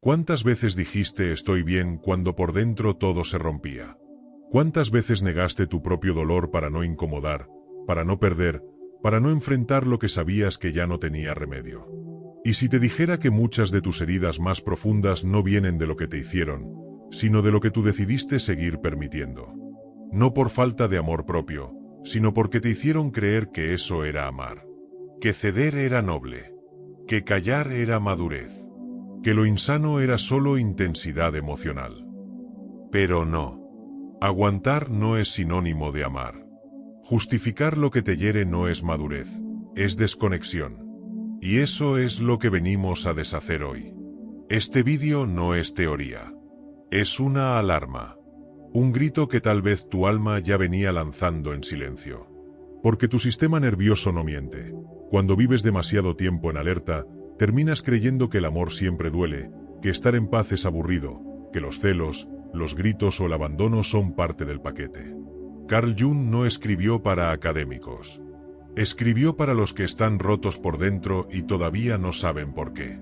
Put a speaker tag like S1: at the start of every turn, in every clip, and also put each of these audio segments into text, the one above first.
S1: ¿Cuántas veces dijiste estoy bien cuando por dentro todo se rompía? ¿Cuántas veces negaste tu propio dolor para no incomodar, para no perder, para no enfrentar lo que sabías que ya no tenía remedio? Y si te dijera que muchas de tus heridas más profundas no vienen de lo que te hicieron, sino de lo que tú decidiste seguir permitiendo. No por falta de amor propio, sino porque te hicieron creer que eso era amar. Que ceder era noble. Que callar era madurez. Que lo insano era solo intensidad emocional. Pero no. Aguantar no es sinónimo de amar. Justificar lo que te hiere no es madurez, es desconexión. Y eso es lo que venimos a deshacer hoy. Este vídeo no es teoría. Es una alarma. Un grito que tal vez tu alma ya venía lanzando en silencio. Porque tu sistema nervioso no miente. Cuando vives demasiado tiempo en alerta, terminas creyendo que el amor siempre duele, que estar en paz es aburrido, que los celos, los gritos o el abandono son parte del paquete. Carl Jung no escribió para académicos. Escribió para los que están rotos por dentro y todavía no saben por qué.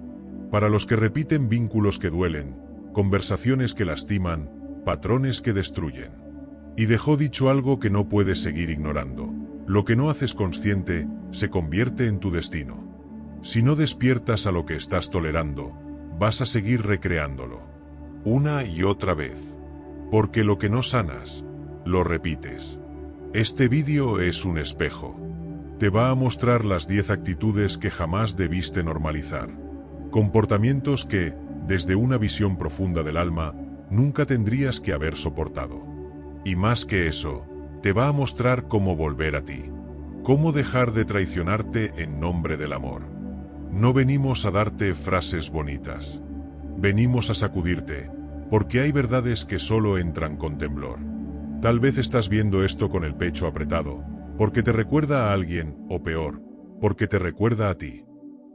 S1: Para los que repiten vínculos que duelen, conversaciones que lastiman, patrones que destruyen. Y dejó dicho algo que no puedes seguir ignorando. Lo que no haces consciente, se convierte en tu destino. Si no despiertas a lo que estás tolerando, vas a seguir recreándolo. Una y otra vez. Porque lo que no sanas, lo repites. Este vídeo es un espejo. Te va a mostrar las 10 actitudes que jamás debiste normalizar. Comportamientos que, desde una visión profunda del alma, nunca tendrías que haber soportado. Y más que eso, te va a mostrar cómo volver a ti. Cómo dejar de traicionarte en nombre del amor. No venimos a darte frases bonitas. Venimos a sacudirte, porque hay verdades que solo entran con temblor. Tal vez estás viendo esto con el pecho apretado, porque te recuerda a alguien, o peor, porque te recuerda a ti.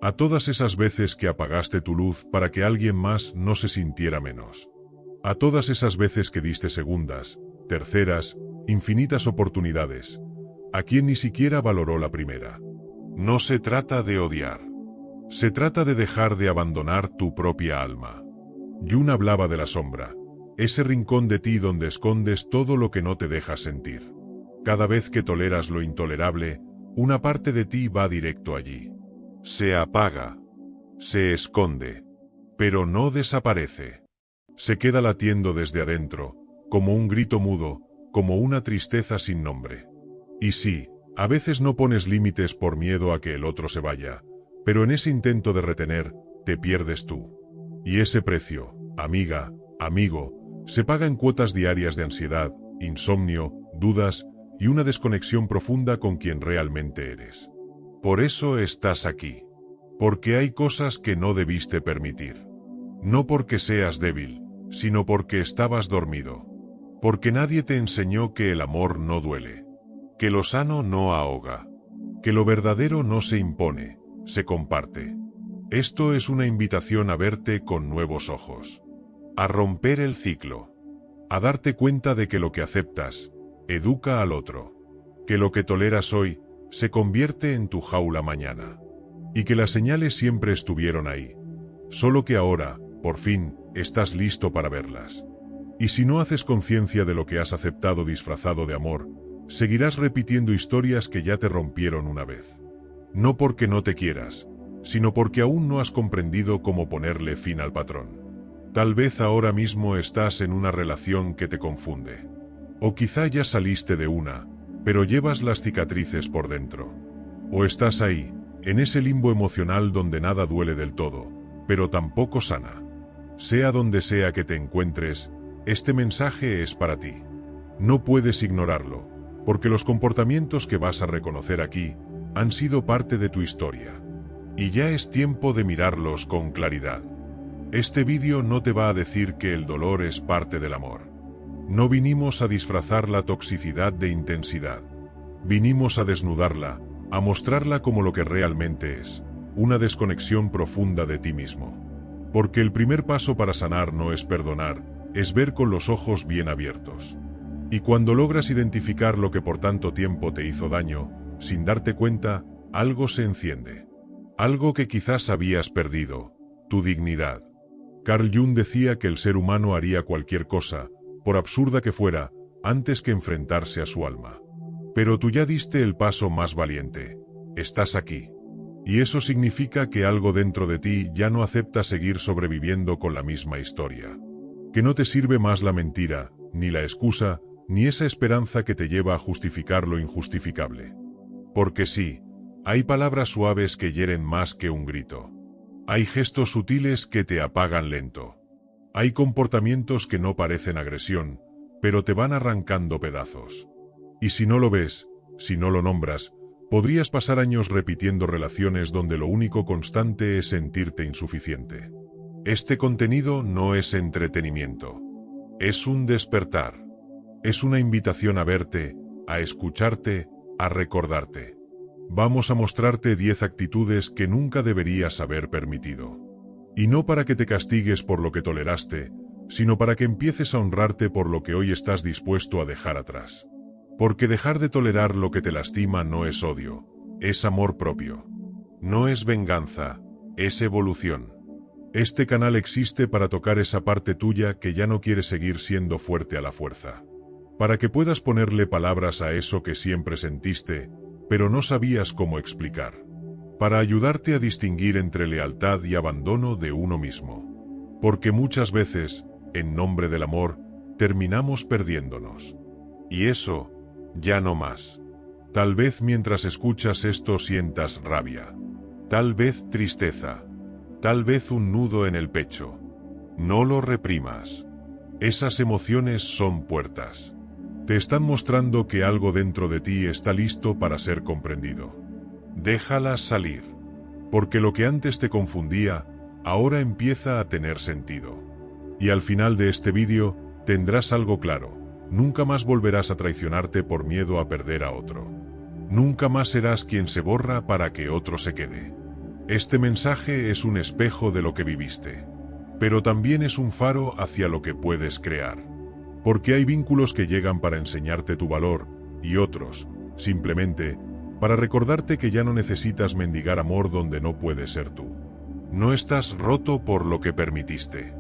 S1: A todas esas veces que apagaste tu luz para que alguien más no se sintiera menos. A todas esas veces que diste segundas, terceras, infinitas oportunidades, a quien ni siquiera valoró la primera. No se trata de odiar. Se trata de dejar de abandonar tu propia alma. Jung hablaba de la sombra, ese rincón de ti donde escondes todo lo que no te dejas sentir. Cada vez que toleras lo intolerable, una parte de ti va directo allí. Se apaga. Se esconde. Pero no desaparece. Se queda latiendo desde adentro, como un grito mudo, como una tristeza sin nombre. Y sí, a veces no pones límites por miedo a que el otro se vaya, pero en ese intento de retener, te pierdes tú. Y ese precio, amiga, amigo, se paga en cuotas diarias de ansiedad, insomnio, dudas y una desconexión profunda con quien realmente eres. Por eso estás aquí. Porque hay cosas que no debiste permitir. No porque seas débil, sino porque estabas dormido. Porque nadie te enseñó que el amor no duele. Que lo sano no ahoga. Que lo verdadero no se impone, se comparte. Esto es una invitación a verte con nuevos ojos. A romper el ciclo. A darte cuenta de que lo que aceptas, educa al otro. Que lo que toleras hoy, se convierte en tu jaula mañana. Y que las señales siempre estuvieron ahí. Solo que ahora, por fin, estás listo para verlas. Y si no haces conciencia de lo que has aceptado disfrazado de amor, seguirás repitiendo historias que ya te rompieron una vez. No porque no te quieras, sino porque aún no has comprendido cómo ponerle fin al patrón. Tal vez ahora mismo estás en una relación que te confunde. O quizá ya saliste de una, pero llevas las cicatrices por dentro. O estás ahí, en ese limbo emocional donde nada duele del todo, pero tampoco sana. Sea donde sea que te encuentres, este mensaje es para ti. No puedes ignorarlo, porque los comportamientos que vas a reconocer aquí han sido parte de tu historia. Y ya es tiempo de mirarlos con claridad. Este vídeo no te va a decir que el dolor es parte del amor. No vinimos a disfrazar la toxicidad de intensidad. Vinimos a desnudarla, a mostrarla como lo que realmente es, una desconexión profunda de ti mismo. Porque el primer paso para sanar no es perdonar, es ver con los ojos bien abiertos. Y cuando logras identificar lo que por tanto tiempo te hizo daño, sin darte cuenta, algo se enciende. Algo que quizás habías perdido, tu dignidad. Carl Jung decía que el ser humano haría cualquier cosa, por absurda que fuera, antes que enfrentarse a su alma. Pero tú ya diste el paso más valiente. Estás aquí. Y eso significa que algo dentro de ti ya no acepta seguir sobreviviendo con la misma historia. Que no te sirve más la mentira, ni la excusa, ni esa esperanza que te lleva a justificar lo injustificable. Porque sí, hay palabras suaves que hieren más que un grito. Hay gestos sutiles que te apagan lento. Hay comportamientos que no parecen agresión, pero te van arrancando pedazos. Y si no lo ves, si no lo nombras, podrías pasar años repitiendo relaciones donde lo único constante es sentirte insuficiente. Este contenido no es entretenimiento. Es un despertar. Es una invitación a verte, a escucharte, a recordarte. Vamos a mostrarte 10 actitudes que nunca deberías haber permitido. Y no para que te castigues por lo que toleraste, sino para que empieces a honrarte por lo que hoy estás dispuesto a dejar atrás. Porque dejar de tolerar lo que te lastima no es odio, es amor propio. No es venganza, es evolución. Este canal existe para tocar esa parte tuya que ya no quiere seguir siendo fuerte a la fuerza. Para que puedas ponerle palabras a eso que siempre sentiste, pero no sabías cómo explicar. Para ayudarte a distinguir entre lealtad y abandono de uno mismo. Porque muchas veces, en nombre del amor, terminamos perdiéndonos. Y eso, ya no más. Tal vez mientras escuchas esto sientas rabia. Tal vez tristeza. Tal vez un nudo en el pecho. No lo reprimas. Esas emociones son puertas. Te están mostrando que algo dentro de ti está listo para ser comprendido. Déjalas salir. Porque lo que antes te confundía, ahora empieza a tener sentido. Y al final de este vídeo, tendrás algo claro. Nunca más volverás a traicionarte por miedo a perder a otro. Nunca más serás quien se borra para que otro se quede. Este mensaje es un espejo de lo que viviste. Pero también es un faro hacia lo que puedes crear. Porque hay vínculos que llegan para enseñarte tu valor, y otros, simplemente, para recordarte que ya no necesitas mendigar amor donde no puedes ser tú. No estás roto por lo que permitiste.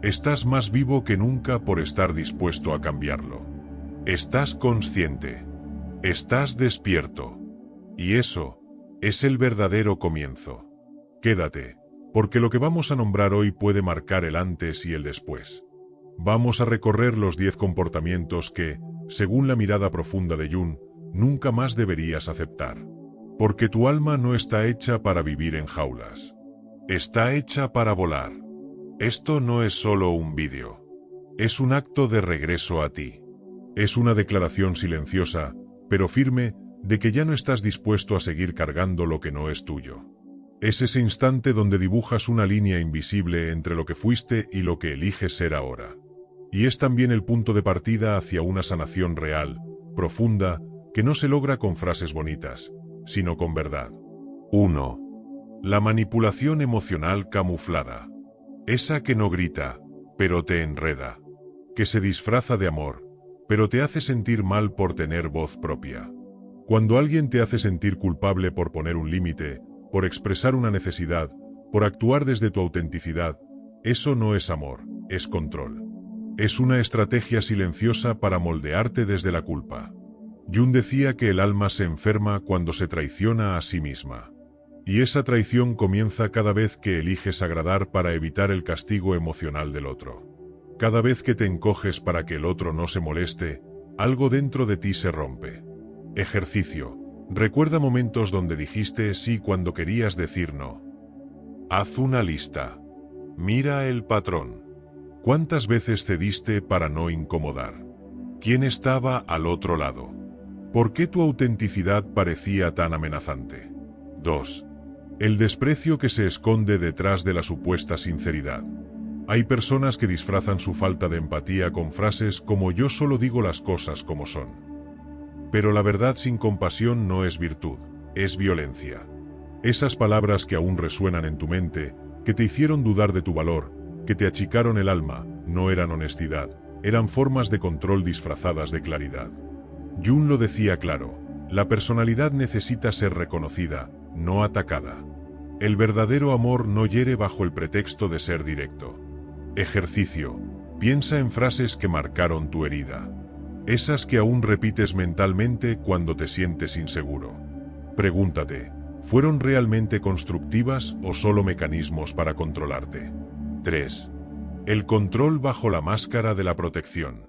S1: Estás más vivo que nunca por estar dispuesto a cambiarlo. Estás consciente. Estás despierto. Y eso es el verdadero comienzo. Quédate, porque lo que vamos a nombrar hoy puede marcar el antes y el después. Vamos a recorrer los 10 comportamientos que, según la mirada profunda de Jung, nunca más deberías aceptar. Porque tu alma no está hecha para vivir en jaulas. Está hecha para volar. Esto no es solo un vídeo. Es un acto de regreso a ti. Es una declaración silenciosa, pero firme, de que ya no estás dispuesto a seguir cargando lo que no es tuyo. Es ese instante donde dibujas una línea invisible entre lo que fuiste y lo que eliges ser ahora. Y es también el punto de partida hacia una sanación real, profunda, que no se logra con frases bonitas, sino con verdad. 1. La manipulación emocional camuflada. Esa que no grita, pero te enreda. Que se disfraza de amor, pero te hace sentir mal por tener voz propia. Cuando alguien te hace sentir culpable por poner un límite, por expresar una necesidad, por actuar desde tu autenticidad, eso no es amor, es control. Es una estrategia silenciosa para moldearte desde la culpa. Jung decía que el alma se enferma cuando se traiciona a sí misma. Y esa traición comienza cada vez que eliges agradar para evitar el castigo emocional del otro. Cada vez que te encoges para que el otro no se moleste, algo dentro de ti se rompe. Ejercicio. Recuerda momentos donde dijiste sí cuando querías decir no. Haz una lista. Mira el patrón. ¿Cuántas veces cediste para no incomodar? ¿Quién estaba al otro lado? ¿Por qué tu autenticidad parecía tan amenazante? 2. El desprecio que se esconde detrás de la supuesta sinceridad. Hay personas que disfrazan su falta de empatía con frases como yo solo digo las cosas como son. Pero la verdad sin compasión no es virtud, es violencia. Esas palabras que aún resuenan en tu mente, que te hicieron dudar de tu valor, que te achicaron el alma, no eran honestidad, eran formas de control disfrazadas de claridad. Jung lo decía claro, la personalidad necesita ser reconocida, no atacada. El verdadero amor no hiere bajo el pretexto de ser directo. Ejercicio. Piensa en frases que marcaron tu herida. Esas que aún repites mentalmente cuando te sientes inseguro. Pregúntate, ¿fueron realmente constructivas o solo mecanismos para controlarte? 3. El control bajo la máscara de la protección.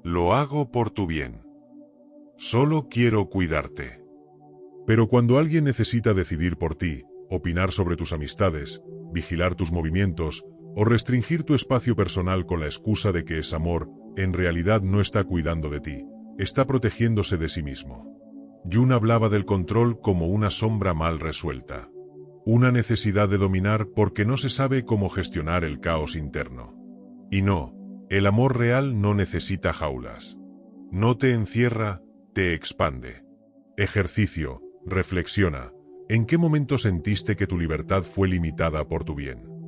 S1: Lo hago por tu bien. Solo quiero cuidarte. Pero cuando alguien necesita decidir por ti, opinar sobre tus amistades, vigilar tus movimientos o restringir tu espacio personal con la excusa de que es amor, en realidad no está cuidando de ti, está protegiéndose de sí mismo. Jung hablaba del control como una sombra mal resuelta. Una necesidad de dominar porque no se sabe cómo gestionar el caos interno. Y no, el amor real no necesita jaulas. No te encierra, te expande. Ejercicio, reflexiona. ¿En qué momento sentiste que tu libertad fue limitada por tu bien?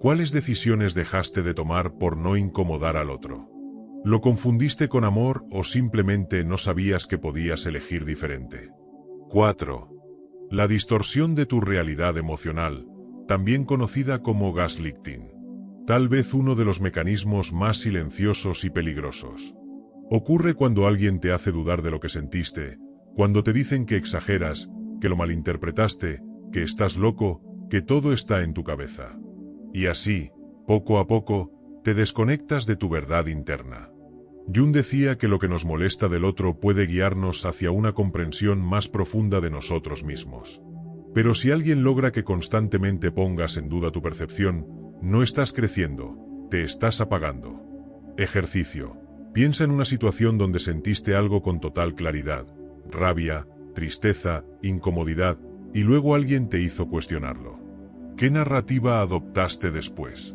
S1: ¿Cuáles decisiones dejaste de tomar por no incomodar al otro? ¿Lo confundiste con amor o simplemente no sabías que podías elegir diferente? 4. La distorsión de tu realidad emocional, también conocida como gaslighting. Tal vez uno de los mecanismos más silenciosos y peligrosos. Ocurre cuando alguien te hace dudar de lo que sentiste, cuando te dicen que exageras, que lo malinterpretaste, que estás loco, que todo está en tu cabeza. Y así, poco a poco, te desconectas de tu verdad interna. Jung decía que lo que nos molesta del otro puede guiarnos hacia una comprensión más profunda de nosotros mismos. Pero si alguien logra que constantemente pongas en duda tu percepción, no estás creciendo, te estás apagando. Ejercicio. Piensa en una situación donde sentiste algo con total claridad, rabia, tristeza, incomodidad, y luego alguien te hizo cuestionarlo. ¿Qué narrativa adoptaste después?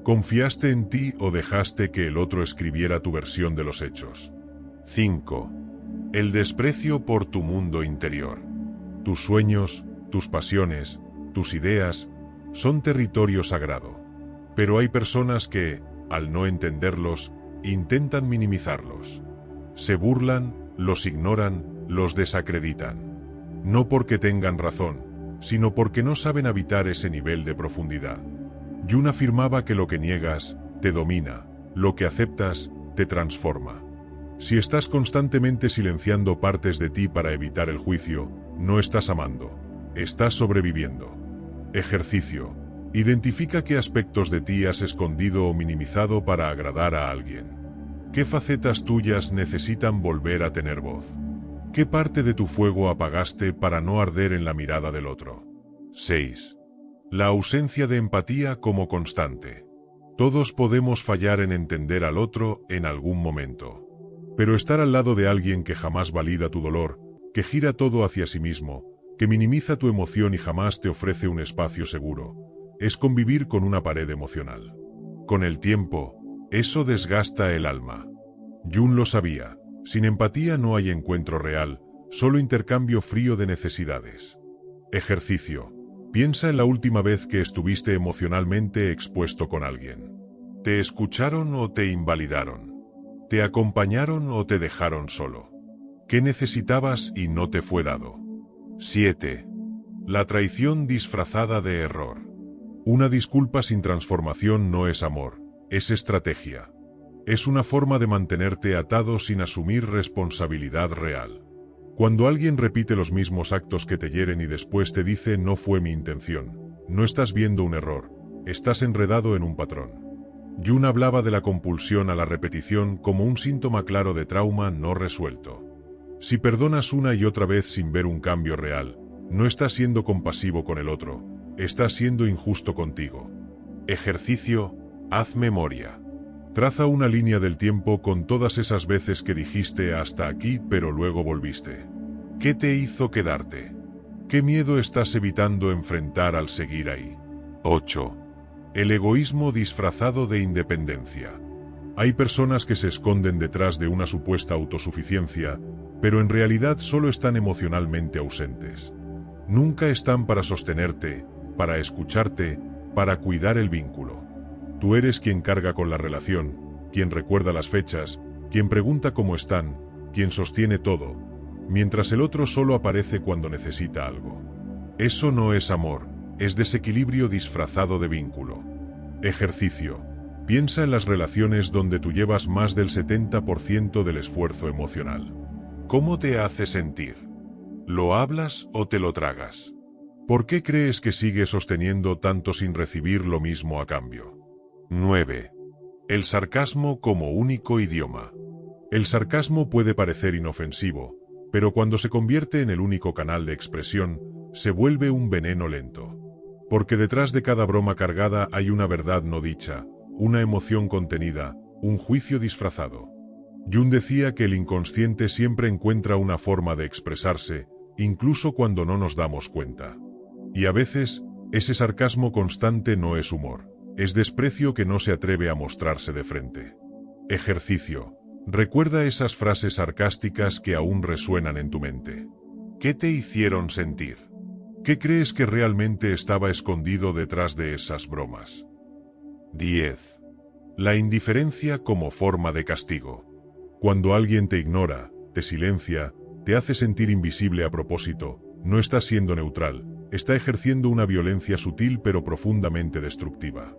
S1: ¿Confiaste en ti o dejaste que el otro escribiera tu versión de los hechos? 5. El desprecio por tu mundo interior. Tus sueños, tus pasiones, tus ideas, son territorio sagrado. Pero hay personas que, al no entenderlos, intentan minimizarlos. Se burlan, los ignoran, los desacreditan. No porque tengan razón, sino porque no saben habitar ese nivel de profundidad. Jung afirmaba que lo que niegas, te domina, lo que aceptas, te transforma. Si estás constantemente silenciando partes de ti para evitar el juicio, no estás amando, estás sobreviviendo. Ejercicio. Identifica qué aspectos de ti has escondido o minimizado para agradar a alguien. ¿Qué facetas tuyas necesitan volver a tener voz? ¿Qué parte de tu fuego apagaste para no arder en la mirada del otro? 6. La ausencia de empatía como constante. Todos podemos fallar en entender al otro en algún momento. Pero estar al lado de alguien que jamás valida tu dolor, que gira todo hacia sí mismo, que minimiza tu emoción y jamás te ofrece un espacio seguro, es convivir con una pared emocional. Con el tiempo, eso desgasta el alma. Jung lo sabía. Sin empatía no hay encuentro real, solo intercambio frío de necesidades. Ejercicio. Piensa en la última vez que estuviste emocionalmente expuesto con alguien. ¿Te escucharon o te invalidaron? ¿Te acompañaron o te dejaron solo? ¿Qué necesitabas y no te fue dado? 7. La traición disfrazada de error. Una disculpa sin transformación no es amor, es estrategia. Es una forma de mantenerte atado sin asumir responsabilidad real. Cuando alguien repite los mismos actos que te hieren y después te dice no fue mi intención, no estás viendo un error, estás enredado en un patrón. Jung hablaba de la compulsión a la repetición como un síntoma claro de trauma no resuelto. Si perdonas una y otra vez sin ver un cambio real, no estás siendo compasivo con el otro, estás siendo injusto contigo. Ejercicio, haz memoria. Traza una línea del tiempo con todas esas veces que dijiste hasta aquí pero luego volviste. ¿Qué te hizo quedarte? ¿Qué miedo estás evitando enfrentar al seguir ahí? 8. El egoísmo disfrazado de independencia. Hay personas que se esconden detrás de una supuesta autosuficiencia, pero en realidad solo están emocionalmente ausentes. Nunca están para sostenerte, para escucharte, para cuidar el vínculo. Tú eres quien carga con la relación, quien recuerda las fechas, quien pregunta cómo están, quien sostiene todo, mientras el otro solo aparece cuando necesita algo. Eso no es amor, es desequilibrio disfrazado de vínculo. Ejercicio. Piensa en las relaciones donde tú llevas más del 70% del esfuerzo emocional. ¿Cómo te hace sentir? ¿Lo hablas o te lo tragas? ¿Por qué crees que sigues sosteniendo tanto sin recibir lo mismo a cambio? 9. El sarcasmo como único idioma. El sarcasmo puede parecer inofensivo, pero cuando se convierte en el único canal de expresión, se vuelve un veneno lento. Porque detrás de cada broma cargada hay una verdad no dicha, una emoción contenida, un juicio disfrazado. Jung decía que el inconsciente siempre encuentra una forma de expresarse, incluso cuando no nos damos cuenta. Y a veces, ese sarcasmo constante no es humor, es desprecio que no se atreve a mostrarse de frente. Ejercicio. Recuerda esas frases sarcásticas que aún resuenan en tu mente. ¿Qué te hicieron sentir? ¿Qué crees que realmente estaba escondido detrás de esas bromas? 10. La indiferencia como forma de castigo. Cuando alguien te ignora, te silencia, te hace sentir invisible a propósito, no está siendo neutral, está ejerciendo una violencia sutil pero profundamente destructiva.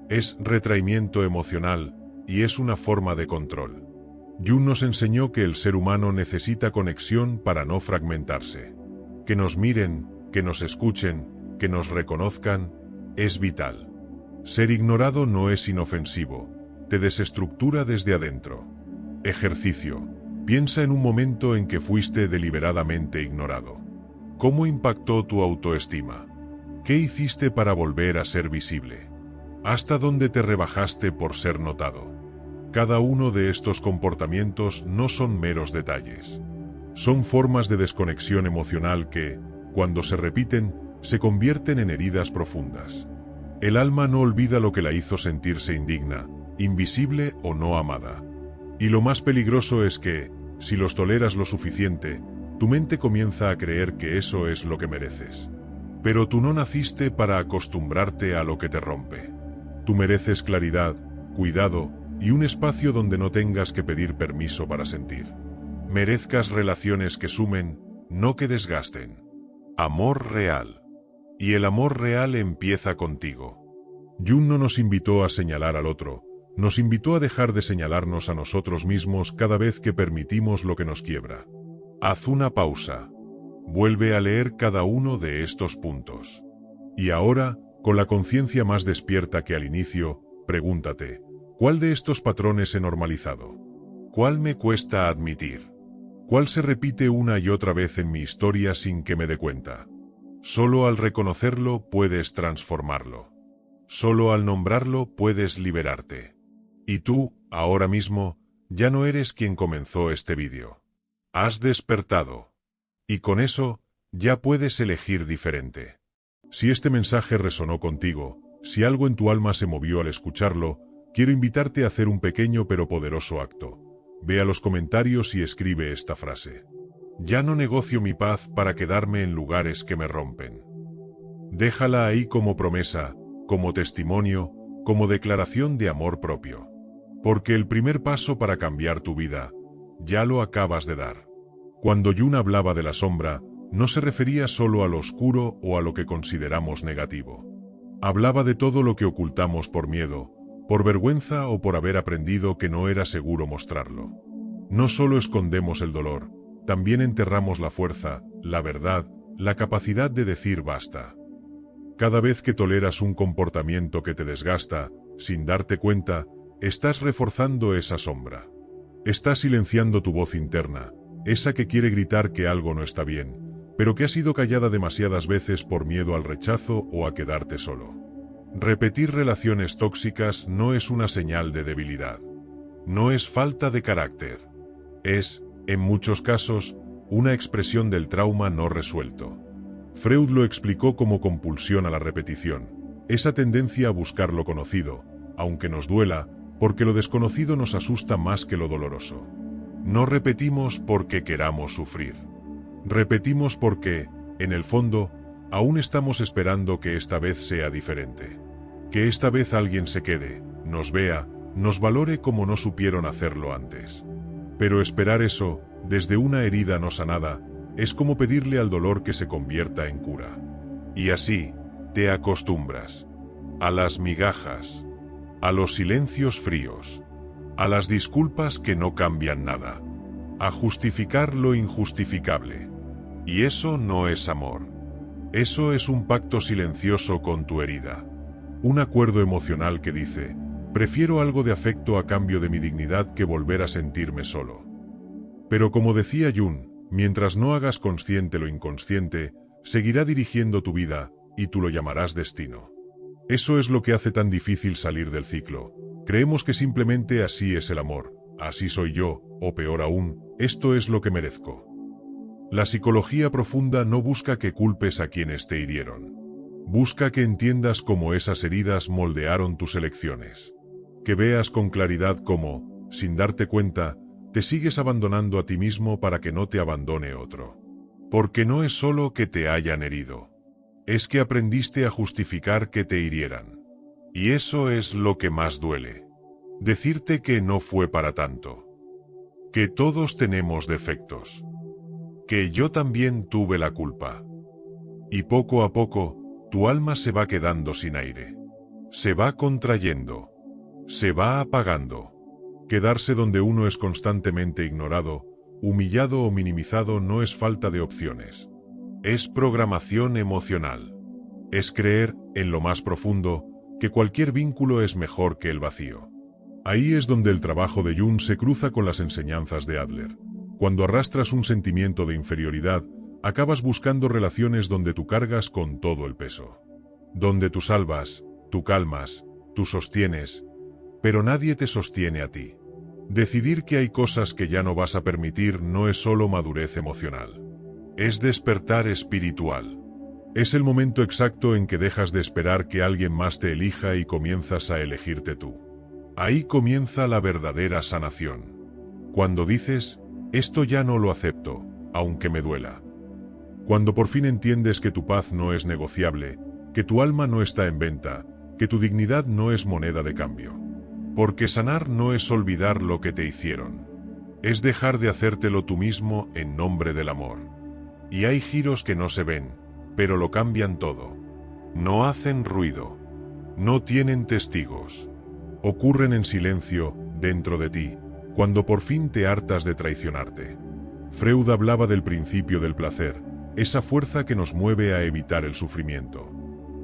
S1: Es retraimiento emocional, y es una forma de control. Jung nos enseñó que el ser humano necesita conexión para no fragmentarse. Que nos miren, que nos escuchen, que nos reconozcan, es vital. Ser ignorado no es inofensivo, te desestructura desde adentro. Ejercicio. Piensa en un momento en que fuiste deliberadamente ignorado. ¿Cómo impactó tu autoestima? ¿Qué hiciste para volver a ser visible? ¿Hasta dónde te rebajaste por ser notado? Cada uno de estos comportamientos no son meros detalles. Son formas de desconexión emocional que, cuando se repiten, se convierten en heridas profundas. El alma no olvida lo que la hizo sentirse indigna, invisible o no amada. Y lo más peligroso es que, si los toleras lo suficiente, tu mente comienza a creer que eso es lo que mereces. Pero tú no naciste para acostumbrarte a lo que te rompe. Tú mereces claridad, cuidado, y un espacio donde no tengas que pedir permiso para sentir. Merezcas relaciones que sumen, no que desgasten. Amor real. Y el amor real empieza contigo. Jung no nos invitó a señalar al otro, nos invitó a dejar de señalarnos a nosotros mismos cada vez que permitimos lo que nos quiebra. Haz una pausa. Vuelve a leer cada uno de estos puntos. Y ahora, con la conciencia más despierta que al inicio, pregúntate, ¿cuál de estos patrones he normalizado? ¿Cuál me cuesta admitir? ¿Cuál se repite una y otra vez en mi historia sin que me dé cuenta? Solo al reconocerlo puedes transformarlo. Solo al nombrarlo puedes liberarte. Y tú, ahora mismo, ya no eres quien comenzó este vídeo. Has despertado. Y con eso, ya puedes elegir diferente. Si este mensaje resonó contigo, si algo en tu alma se movió al escucharlo, quiero invitarte a hacer un pequeño pero poderoso acto. Ve a los comentarios y escribe esta frase. Ya no negocio mi paz para quedarme en lugares que me rompen. Déjala ahí como promesa, como testimonio, como declaración de amor propio. Porque el primer paso para cambiar tu vida, ya lo acabas de dar. Cuando Jung hablaba de la sombra, no se refería solo a lo oscuro o a lo que consideramos negativo. Hablaba de todo lo que ocultamos por miedo, por vergüenza o por haber aprendido que no era seguro mostrarlo. No solo escondemos el dolor, también enterramos la fuerza, la verdad, la capacidad de decir basta. Cada vez que toleras un comportamiento que te desgasta, sin darte cuenta, estás reforzando esa sombra. Estás silenciando tu voz interna, esa que quiere gritar que algo no está bien, pero que ha sido callada demasiadas veces por miedo al rechazo o a quedarte solo. Repetir relaciones tóxicas no es una señal de debilidad. No es falta de carácter. Es, en muchos casos, una expresión del trauma no resuelto. Freud lo explicó como compulsión a la repetición, esa tendencia a buscar lo conocido, aunque nos duela, porque lo desconocido nos asusta más que lo doloroso. No repetimos porque queramos sufrir. Repetimos porque, en el fondo, aún estamos esperando que esta vez sea diferente. Que esta vez alguien se quede, nos vea, nos valore como no supieron hacerlo antes. Pero esperar eso, desde una herida no sanada, es como pedirle al dolor que se convierta en cura. Y así, te acostumbras. A las migajas. a los silencios fríos, a las disculpas que no cambian nada, a justificar lo injustificable. Y eso no es amor. Eso es un pacto silencioso con tu herida. Un acuerdo emocional que dice: prefiero algo de afecto a cambio de mi dignidad que volver a sentirme solo. Pero como decía Jung, mientras no hagas consciente lo inconsciente, seguirá dirigiendo tu vida, y tú lo llamarás destino. Eso es lo que hace tan difícil salir del ciclo. Creemos que simplemente así es el amor, así soy yo, o peor aún, esto es lo que merezco. La psicología profunda no busca que culpes a quienes te hirieron. Busca que entiendas cómo esas heridas moldearon tus elecciones. Que veas con claridad cómo, sin darte cuenta, te sigues abandonando a ti mismo para que no te abandone otro. Porque no es solo que te hayan herido. Es que aprendiste a justificar que te hirieran. Y eso es lo que más duele. Decirte que no fue para tanto. Que todos tenemos defectos. Que yo también tuve la culpa. Y poco a poco, tu alma se va quedando sin aire. Se va contrayendo. Se va apagando. Quedarse donde uno es constantemente ignorado, humillado o minimizado no es falta de opciones. Es programación emocional. Es creer, en lo más profundo, que cualquier vínculo es mejor que el vacío. Ahí es donde el trabajo de Jung se cruza con las enseñanzas de Adler. Cuando arrastras un sentimiento de inferioridad, acabas buscando relaciones donde tú cargas con todo el peso. Donde tú salvas, tú calmas, tú sostienes, pero nadie te sostiene a ti. Decidir que hay cosas que ya no vas a permitir no es solo madurez emocional. Es despertar espiritual. Es el momento exacto en que dejas de esperar que alguien más te elija y comienzas a elegirte tú. Ahí comienza la verdadera sanación. Cuando dices: esto ya no lo acepto, aunque me duela. Cuando por fin entiendes que tu paz no es negociable, que tu alma no está en venta, que tu dignidad no es moneda de cambio. Porque sanar no es olvidar lo que te hicieron. Es dejar de hacértelo tú mismo en nombre del amor. Y hay giros que no se ven, pero lo cambian todo. No hacen ruido. No tienen testigos. Ocurren en silencio, dentro de ti, cuando por fin te hartas de traicionarte. Freud hablaba del principio del placer, esa fuerza que nos mueve a evitar el sufrimiento.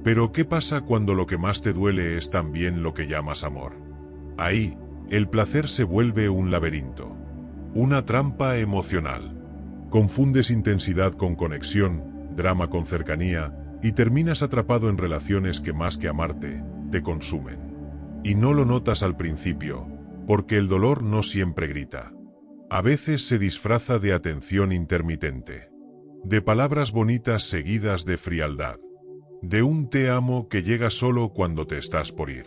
S1: Pero ¿qué pasa cuando lo que más te duele es también lo que llamas amor? Ahí, el placer se vuelve un laberinto. Una trampa emocional. Confundes intensidad con conexión, drama con cercanía, y terminas atrapado en relaciones que más que amarte, te consumen. Y no lo notas al principio, porque el dolor no siempre grita. A veces se disfraza de atención intermitente. De palabras bonitas seguidas de frialdad. De un te amo que llega solo cuando te estás por ir.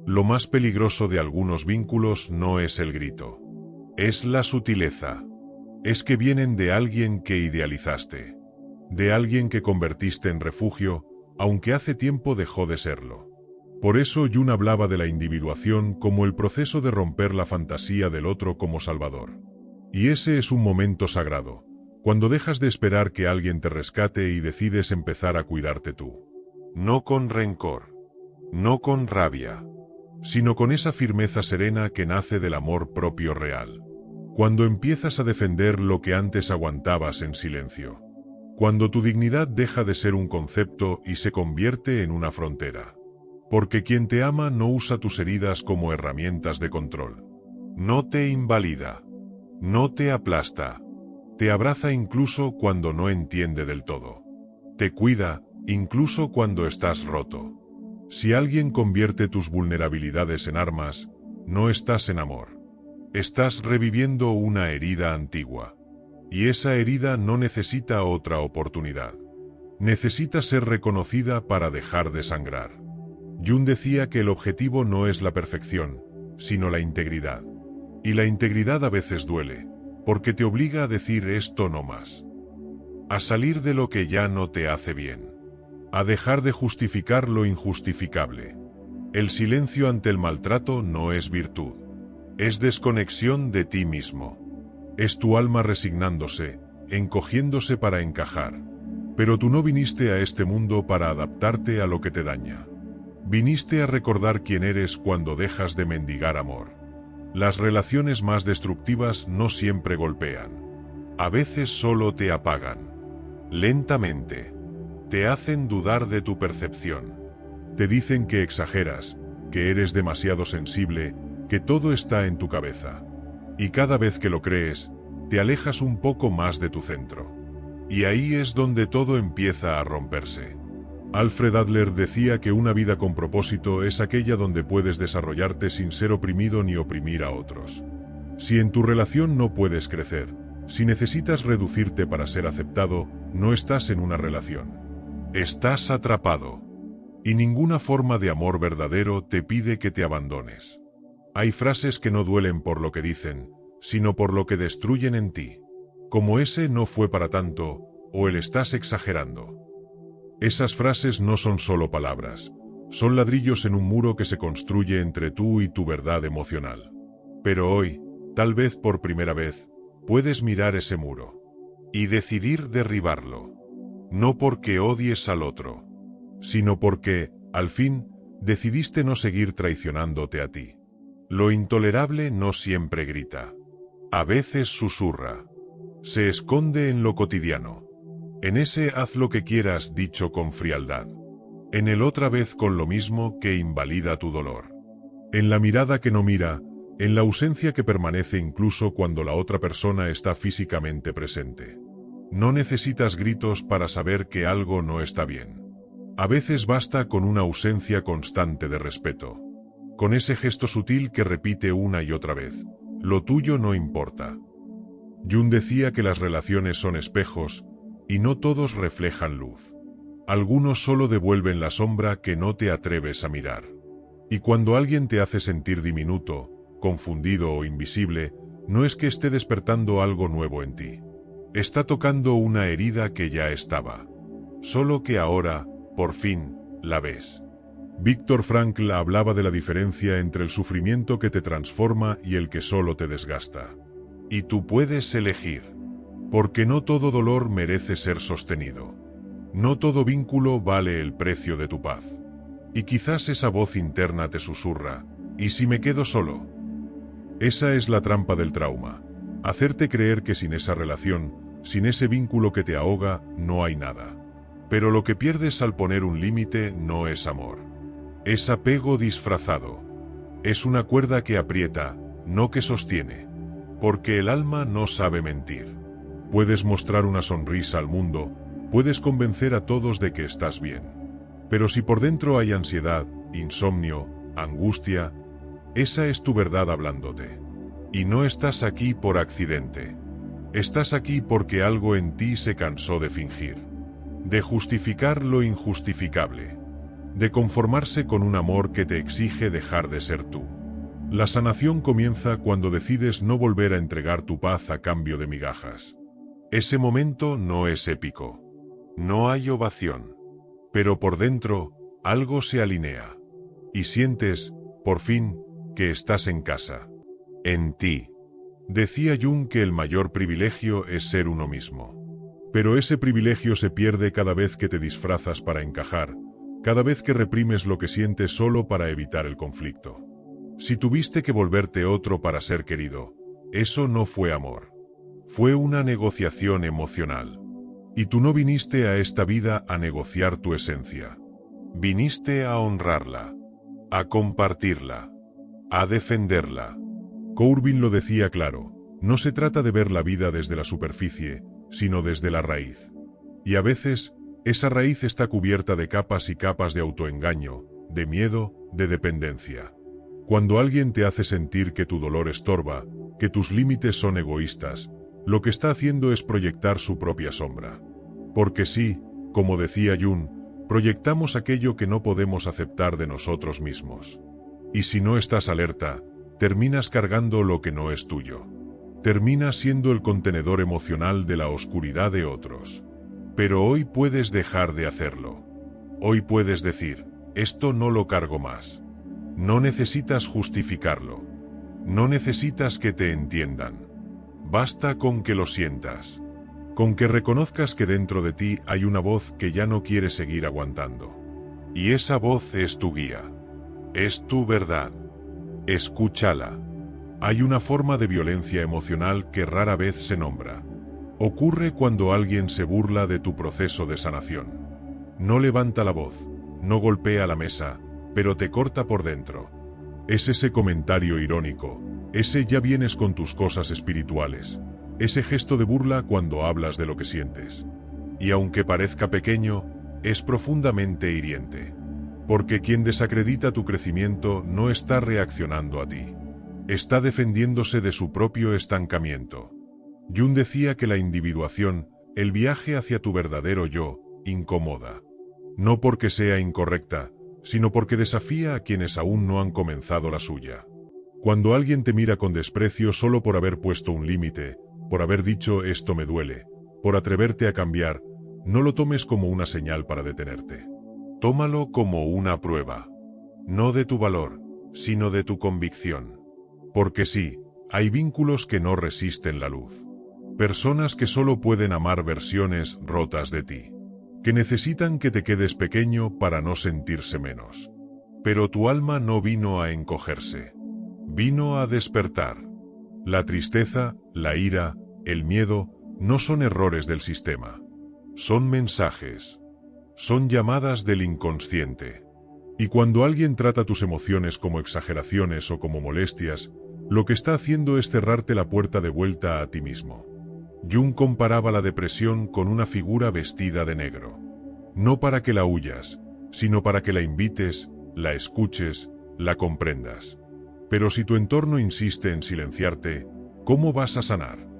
S1: Lo más peligroso de algunos vínculos no es el grito. Es la sutileza. Es que vienen de alguien que idealizaste. De alguien que convertiste en refugio, aunque hace tiempo dejó de serlo. Por eso Jung hablaba de la individuación como el proceso de romper la fantasía del otro como salvador. Y ese es un momento sagrado, cuando dejas de esperar que alguien te rescate y decides empezar a cuidarte tú. No con rencor, no con rabia, sino con esa firmeza serena que nace del amor propio real. Cuando empiezas a defender lo que antes aguantabas en silencio. Cuando tu dignidad deja de ser un concepto y se convierte en una frontera. Porque quien te ama no usa tus heridas como herramientas de control. No te invalida. No te aplasta. Te abraza incluso cuando no entiende del todo. Te cuida, incluso cuando estás roto. Si alguien convierte tus vulnerabilidades en armas, no estás en amor. Estás reviviendo una herida antigua. Y esa herida no necesita otra oportunidad. Necesita ser reconocida para dejar de sangrar. Jung decía que el objetivo no es la perfección, sino la integridad. Y la integridad a veces duele, porque te obliga a decir esto no más. A salir de lo que ya no te hace bien. A dejar de justificar lo injustificable. El silencio ante el maltrato no es virtud. Es desconexión de ti mismo. Es tu alma resignándose, encogiéndose para encajar. Pero tú no viniste a este mundo para adaptarte a lo que te daña. Viniste a recordar quién eres cuando dejas de mendigar amor. Las relaciones más destructivas no siempre golpean. A veces solo te apagan. Lentamente. Te hacen dudar de tu percepción. Te dicen que exageras, que eres demasiado sensible, que todo está en tu cabeza. Y cada vez que lo crees, te alejas un poco más de tu centro. Y ahí es donde todo empieza a romperse. Alfred Adler decía que una vida con propósito es aquella donde puedes desarrollarte sin ser oprimido ni oprimir a otros. Si en tu relación no puedes crecer, si necesitas reducirte para ser aceptado, no estás en una relación. Estás atrapado. Y ninguna forma de amor verdadero te pide que te abandones. Hay frases que no duelen por lo que dicen, sino por lo que destruyen en ti. Como ese no fue para tanto, o el estás exagerando. Esas frases no son solo palabras, son ladrillos en un muro que se construye entre tú y tu verdad emocional. Pero hoy, tal vez por primera vez, puedes mirar ese muro y decidir derribarlo. No porque odies al otro, sino porque, al fin, decidiste no seguir traicionándote a ti. Lo intolerable no siempre grita. A veces susurra. Se esconde en lo cotidiano. En ese haz lo que quieras dicho con frialdad. En el otra vez con lo mismo que invalida tu dolor. En la mirada que no mira, en la ausencia que permanece incluso cuando la otra persona está físicamente presente. No necesitas gritos para saber que algo no está bien. A veces basta con una ausencia constante de respeto. Con ese gesto sutil que repite una y otra vez. Lo tuyo no importa. Jung decía que las relaciones son espejos, y no todos reflejan luz. Algunos solo devuelven la sombra que no te atreves a mirar. Y cuando alguien te hace sentir diminuto, confundido o invisible, no es que esté despertando algo nuevo en ti. Está tocando una herida que ya estaba. Solo que ahora, por fin, la ves. Viktor Frankl hablaba de la diferencia entre el sufrimiento que te transforma y el que solo te desgasta. Y tú puedes elegir. Porque no todo dolor merece ser sostenido. No todo vínculo vale el precio de tu paz. Y quizás esa voz interna te susurra, ¿y si me quedo solo? Esa es la trampa del trauma. Hacerte creer que sin esa relación, sin ese vínculo que te ahoga, no hay nada. Pero lo que pierdes al poner un límite no es amor. Es apego disfrazado. Es una cuerda que aprieta, no que sostiene. Porque el alma no sabe mentir. Puedes mostrar una sonrisa al mundo, puedes convencer a todos de que estás bien. Pero si por dentro hay ansiedad, insomnio, angustia, esa es tu verdad hablándote. Y no estás aquí por accidente. Estás aquí porque algo en ti se cansó de fingir. De justificar lo injustificable. De conformarse con un amor que te exige dejar de ser tú. La sanación comienza cuando decides no volver a entregar tu paz a cambio de migajas. Ese momento no es épico. No hay ovación. Pero por dentro, algo se alinea. Y sientes, por fin, que estás en casa. En ti. Decía Jung que el mayor privilegio es ser uno mismo. Pero ese privilegio se pierde cada vez que te disfrazas para encajar, cada vez que reprimes lo que sientes solo para evitar el conflicto. Si tuviste que volverte otro para ser querido, eso no fue amor. Fue una negociación emocional. Y tú no viniste a esta vida a negociar tu esencia. Viniste a honrarla, a compartirla, a defenderla. Corbin lo decía claro, no se trata de ver la vida desde la superficie, sino desde la raíz. Y a veces, esa raíz está cubierta de capas y capas de autoengaño, de miedo, de dependencia. Cuando alguien te hace sentir que tu dolor estorba, que tus límites son egoístas, lo que está haciendo es proyectar su propia sombra. Porque sí, como decía Jung, proyectamos aquello que no podemos aceptar de nosotros mismos. Y si no estás alerta, terminas cargando lo que no es tuyo. Terminas siendo el contenedor emocional de la oscuridad de otros. Pero hoy puedes dejar de hacerlo. Hoy puedes decir, esto no lo cargo más. No necesitas justificarlo. No necesitas que te entiendan. Basta con que lo sientas. Con que reconozcas que dentro de ti hay una voz que ya no quiere seguir aguantando. Y esa voz es tu guía. Es tu verdad. Escúchala. Hay una forma de violencia emocional que rara vez se nombra. Ocurre cuando alguien se burla de tu proceso de sanación. No levanta la voz, no golpea la mesa, pero te corta por dentro. Es ese comentario irónico, ese ya vienes con tus cosas espirituales, ese gesto de burla cuando hablas de lo que sientes. Y aunque parezca pequeño, es profundamente hiriente. Porque quien desacredita tu crecimiento no está reaccionando a ti. Está defendiéndose de su propio estancamiento. Jung decía que la individuación, el viaje hacia tu verdadero yo, incomoda. No porque sea incorrecta, sino porque desafía a quienes aún no han comenzado la suya. Cuando alguien te mira con desprecio solo por haber puesto un límite, por haber dicho esto me duele, por atreverte a cambiar, no lo tomes como una señal para detenerte. Tómalo como una prueba. No de tu valor, sino de tu convicción. Porque sí, hay vínculos que no resisten la luz. Personas que solo pueden amar versiones rotas de ti. Que necesitan que te quedes pequeño para no sentirse menos. Pero tu alma no vino a encogerse. Vino a despertar. La tristeza, la ira, el miedo, no son errores del sistema. Son mensajes. Son llamadas del inconsciente. Y cuando alguien trata tus emociones como exageraciones o como molestias, lo que está haciendo es cerrarte la puerta de vuelta a ti mismo. Jung comparaba la depresión con una figura vestida de negro. No para que la huyas, sino para que la invites, la escuches, la comprendas. Pero si tu entorno insiste en silenciarte, ¿cómo vas a sanar?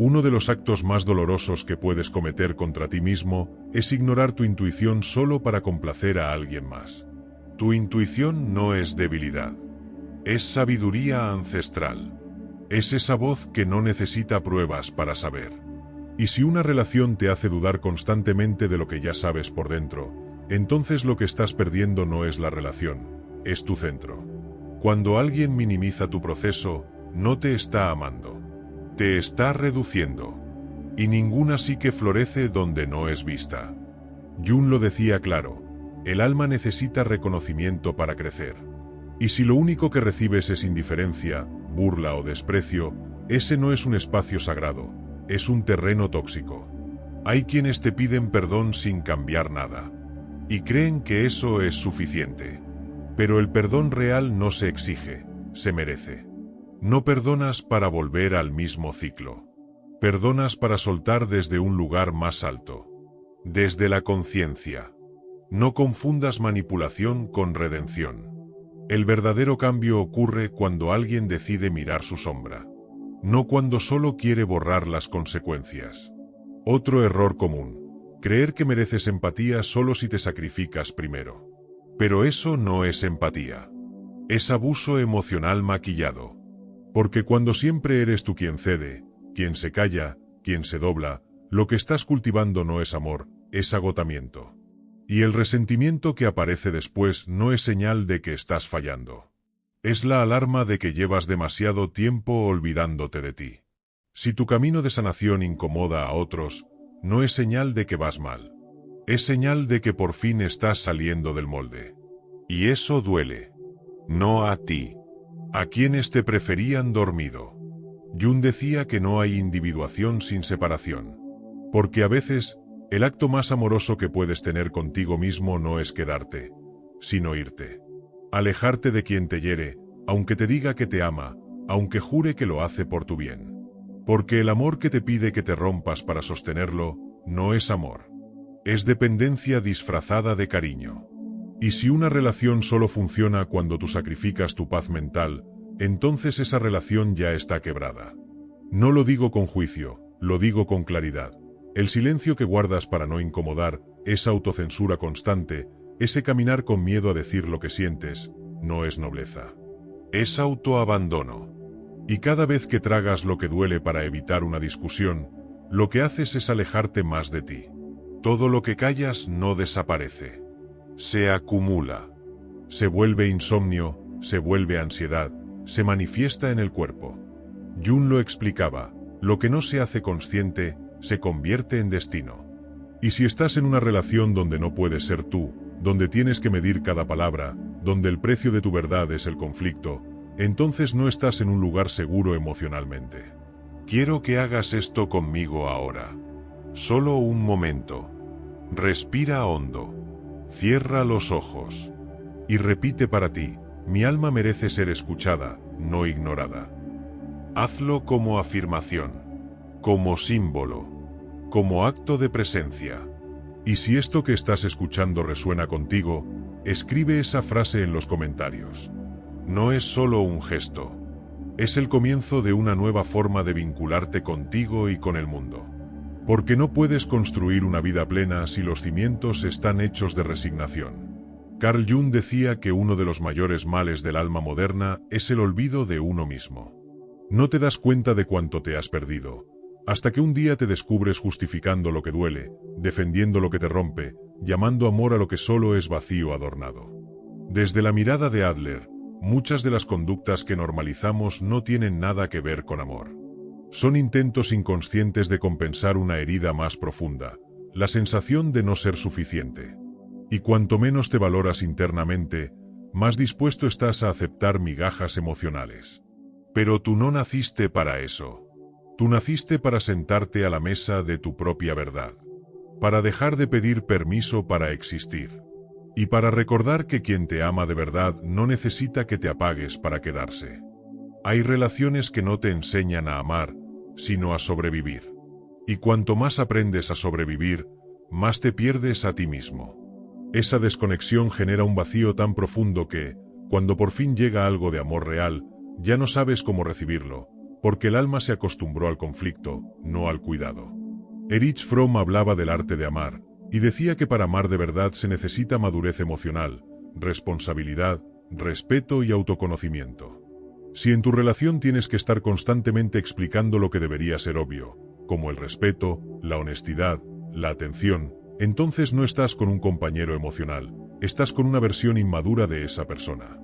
S1: Uno de los actos más dolorosos que puedes cometer contra ti mismo es ignorar tu intuición solo para complacer a alguien más. Tu intuición no es debilidad. Es sabiduría ancestral. Es esa voz que no necesita pruebas para saber. Y si una relación te hace dudar constantemente de lo que ya sabes por dentro, entonces lo que estás perdiendo no es la relación, es tu centro. Cuando alguien minimiza tu proceso, no te está amando. Te está reduciendo. Y ninguna psique florece donde no es vista. Jung lo decía claro, el alma necesita reconocimiento para crecer. Y si lo único que recibes es indiferencia, burla o desprecio, ese no es un espacio sagrado, es un terreno tóxico. Hay quienes te piden perdón sin cambiar nada. Y creen que eso es suficiente. Pero el perdón real no se exige, se merece. No perdonas para volver al mismo ciclo. Perdonas para soltar desde un lugar más alto. Desde la conciencia. No confundas manipulación con redención. El verdadero cambio ocurre cuando alguien decide mirar su sombra. No cuando solo quiere borrar las consecuencias. Otro error común. Creer que mereces empatía solo si te sacrificas primero. Pero eso no es empatía. Es abuso emocional maquillado. Porque cuando siempre eres tú quien cede, quien se calla, quien se dobla, lo que estás cultivando no es amor, es agotamiento. Y el resentimiento que aparece después no es señal de que estás fallando. Es la alarma de que llevas demasiado tiempo olvidándote de ti. Si tu camino de sanación incomoda a otros, no es señal de que vas mal. Es señal de que por fin estás saliendo del molde. Y eso duele. No a ti. A quienes te preferían dormido. Jung decía que no hay individuación sin separación. Porque a veces, el acto más amoroso que puedes tener contigo mismo no es quedarte, sino irte. Alejarte de quien te hiere, aunque te diga que te ama, aunque jure que lo hace por tu bien. Porque el amor que te pide que te rompas para sostenerlo, no es amor. Es dependencia disfrazada de cariño. Y si una relación solo funciona cuando tú sacrificas tu paz mental, entonces esa relación ya está quebrada. No lo digo con juicio, lo digo con claridad. El silencio que guardas para no incomodar, esa autocensura constante, ese caminar con miedo a decir lo que sientes, no es nobleza. Es autoabandono. Y cada vez que tragas lo que duele para evitar una discusión, lo que haces es alejarte más de ti. Todo lo que callas no desaparece. Se acumula. Se vuelve insomnio, se vuelve ansiedad, se manifiesta en el cuerpo. Jung lo explicaba, lo que no se hace consciente, se convierte en destino. Y si estás en una relación donde no puedes ser tú, donde tienes que medir cada palabra, donde el precio de tu verdad es el conflicto, entonces no estás en un lugar seguro emocionalmente. Quiero que hagas esto conmigo ahora. Solo un momento. Respira hondo. Cierra los ojos. Y repite para ti: mi alma merece ser escuchada, no ignorada. Hazlo como afirmación, como símbolo, como acto de presencia. Y si esto que estás escuchando resuena contigo, escribe esa frase en los comentarios. No es solo un gesto. Es el comienzo de una nueva forma de vincularte contigo y con el mundo. Porque no puedes construir una vida plena si los cimientos están hechos de resignación. Carl Jung decía que uno de los mayores males del alma moderna es el olvido de uno mismo. No te das cuenta de cuánto te has perdido, hasta que un día te descubres justificando lo que duele, defendiendo lo que te rompe, llamando amor a lo que solo es vacío adornado. Desde la mirada de Adler, muchas de las conductas que normalizamos no tienen nada que ver con amor. Son intentos inconscientes de compensar una herida más profunda, la sensación de no ser suficiente. Y cuanto menos te valoras internamente, más dispuesto estás a aceptar migajas emocionales. Pero tú no naciste para eso. Tú naciste para sentarte a la mesa de tu propia verdad. Para dejar de pedir permiso para existir. Y para recordar que quien te ama de verdad no necesita que te apagues para quedarse. Hay relaciones que no te enseñan a amar, sino a sobrevivir. Y cuanto más aprendes a sobrevivir, más te pierdes a ti mismo. Esa desconexión genera un vacío tan profundo que, cuando por fin llega algo de amor real, ya no sabes cómo recibirlo, porque el alma se acostumbró al conflicto, no al cuidado. Erich Fromm hablaba del arte de amar, y decía que para amar de verdad se necesita madurez emocional, responsabilidad, respeto y autoconocimiento. Si en tu relación tienes que estar constantemente explicando lo que debería ser obvio, como el respeto, la honestidad, la atención, entonces no estás con un compañero emocional, estás con una versión inmadura de esa persona.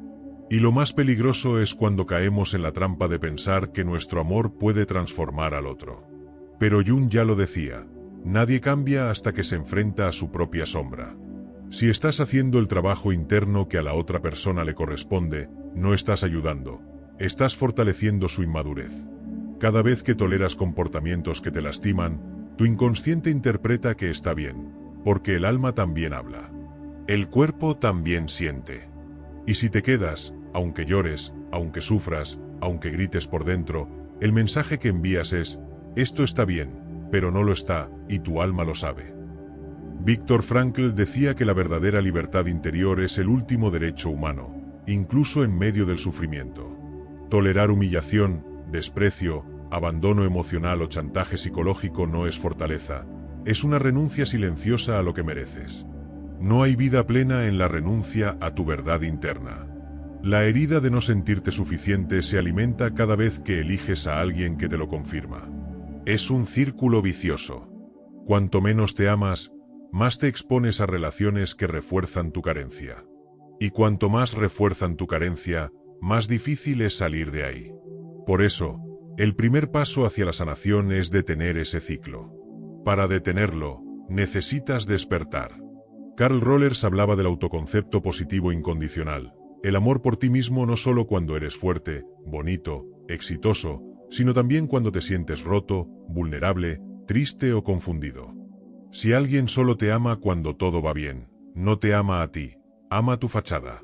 S1: Y lo más peligroso es cuando caemos en la trampa de pensar que nuestro amor puede transformar al otro. Pero Jung ya lo decía, nadie cambia hasta que se enfrenta a su propia sombra. Si estás haciendo el trabajo interno que a la otra persona le corresponde, no estás ayudando, estás fortaleciendo su inmadurez. Cada vez que toleras comportamientos que te lastiman, tu inconsciente interpreta que está bien, porque el alma también habla. El cuerpo también siente. Y si te quedas, aunque llores, aunque sufras, aunque grites por dentro, el mensaje que envías es: esto está bien, pero no lo está, y tu alma lo sabe. Viktor Frankl decía que la verdadera libertad interior es el último derecho humano, incluso en medio del sufrimiento. Tolerar humillación, desprecio, abandono emocional o chantaje psicológico no es fortaleza, es una renuncia silenciosa a lo que mereces. No hay vida plena en la renuncia a tu verdad interna. La herida de no sentirte suficiente se alimenta cada vez que eliges a alguien que te lo confirma. Es un círculo vicioso. Cuanto menos te amas, más te expones a relaciones que refuerzan tu carencia. Y cuanto más refuerzan tu carencia, más difícil es salir de ahí. Por eso, el primer paso hacia la sanación es detener ese ciclo. Para detenerlo, necesitas despertar. Carl Rollers hablaba del autoconcepto positivo incondicional, el amor por ti mismo no solo cuando eres fuerte, bonito, exitoso, sino también cuando te sientes roto, vulnerable, triste o confundido. Si alguien solo te ama cuando todo va bien, no te ama a ti, ama tu fachada.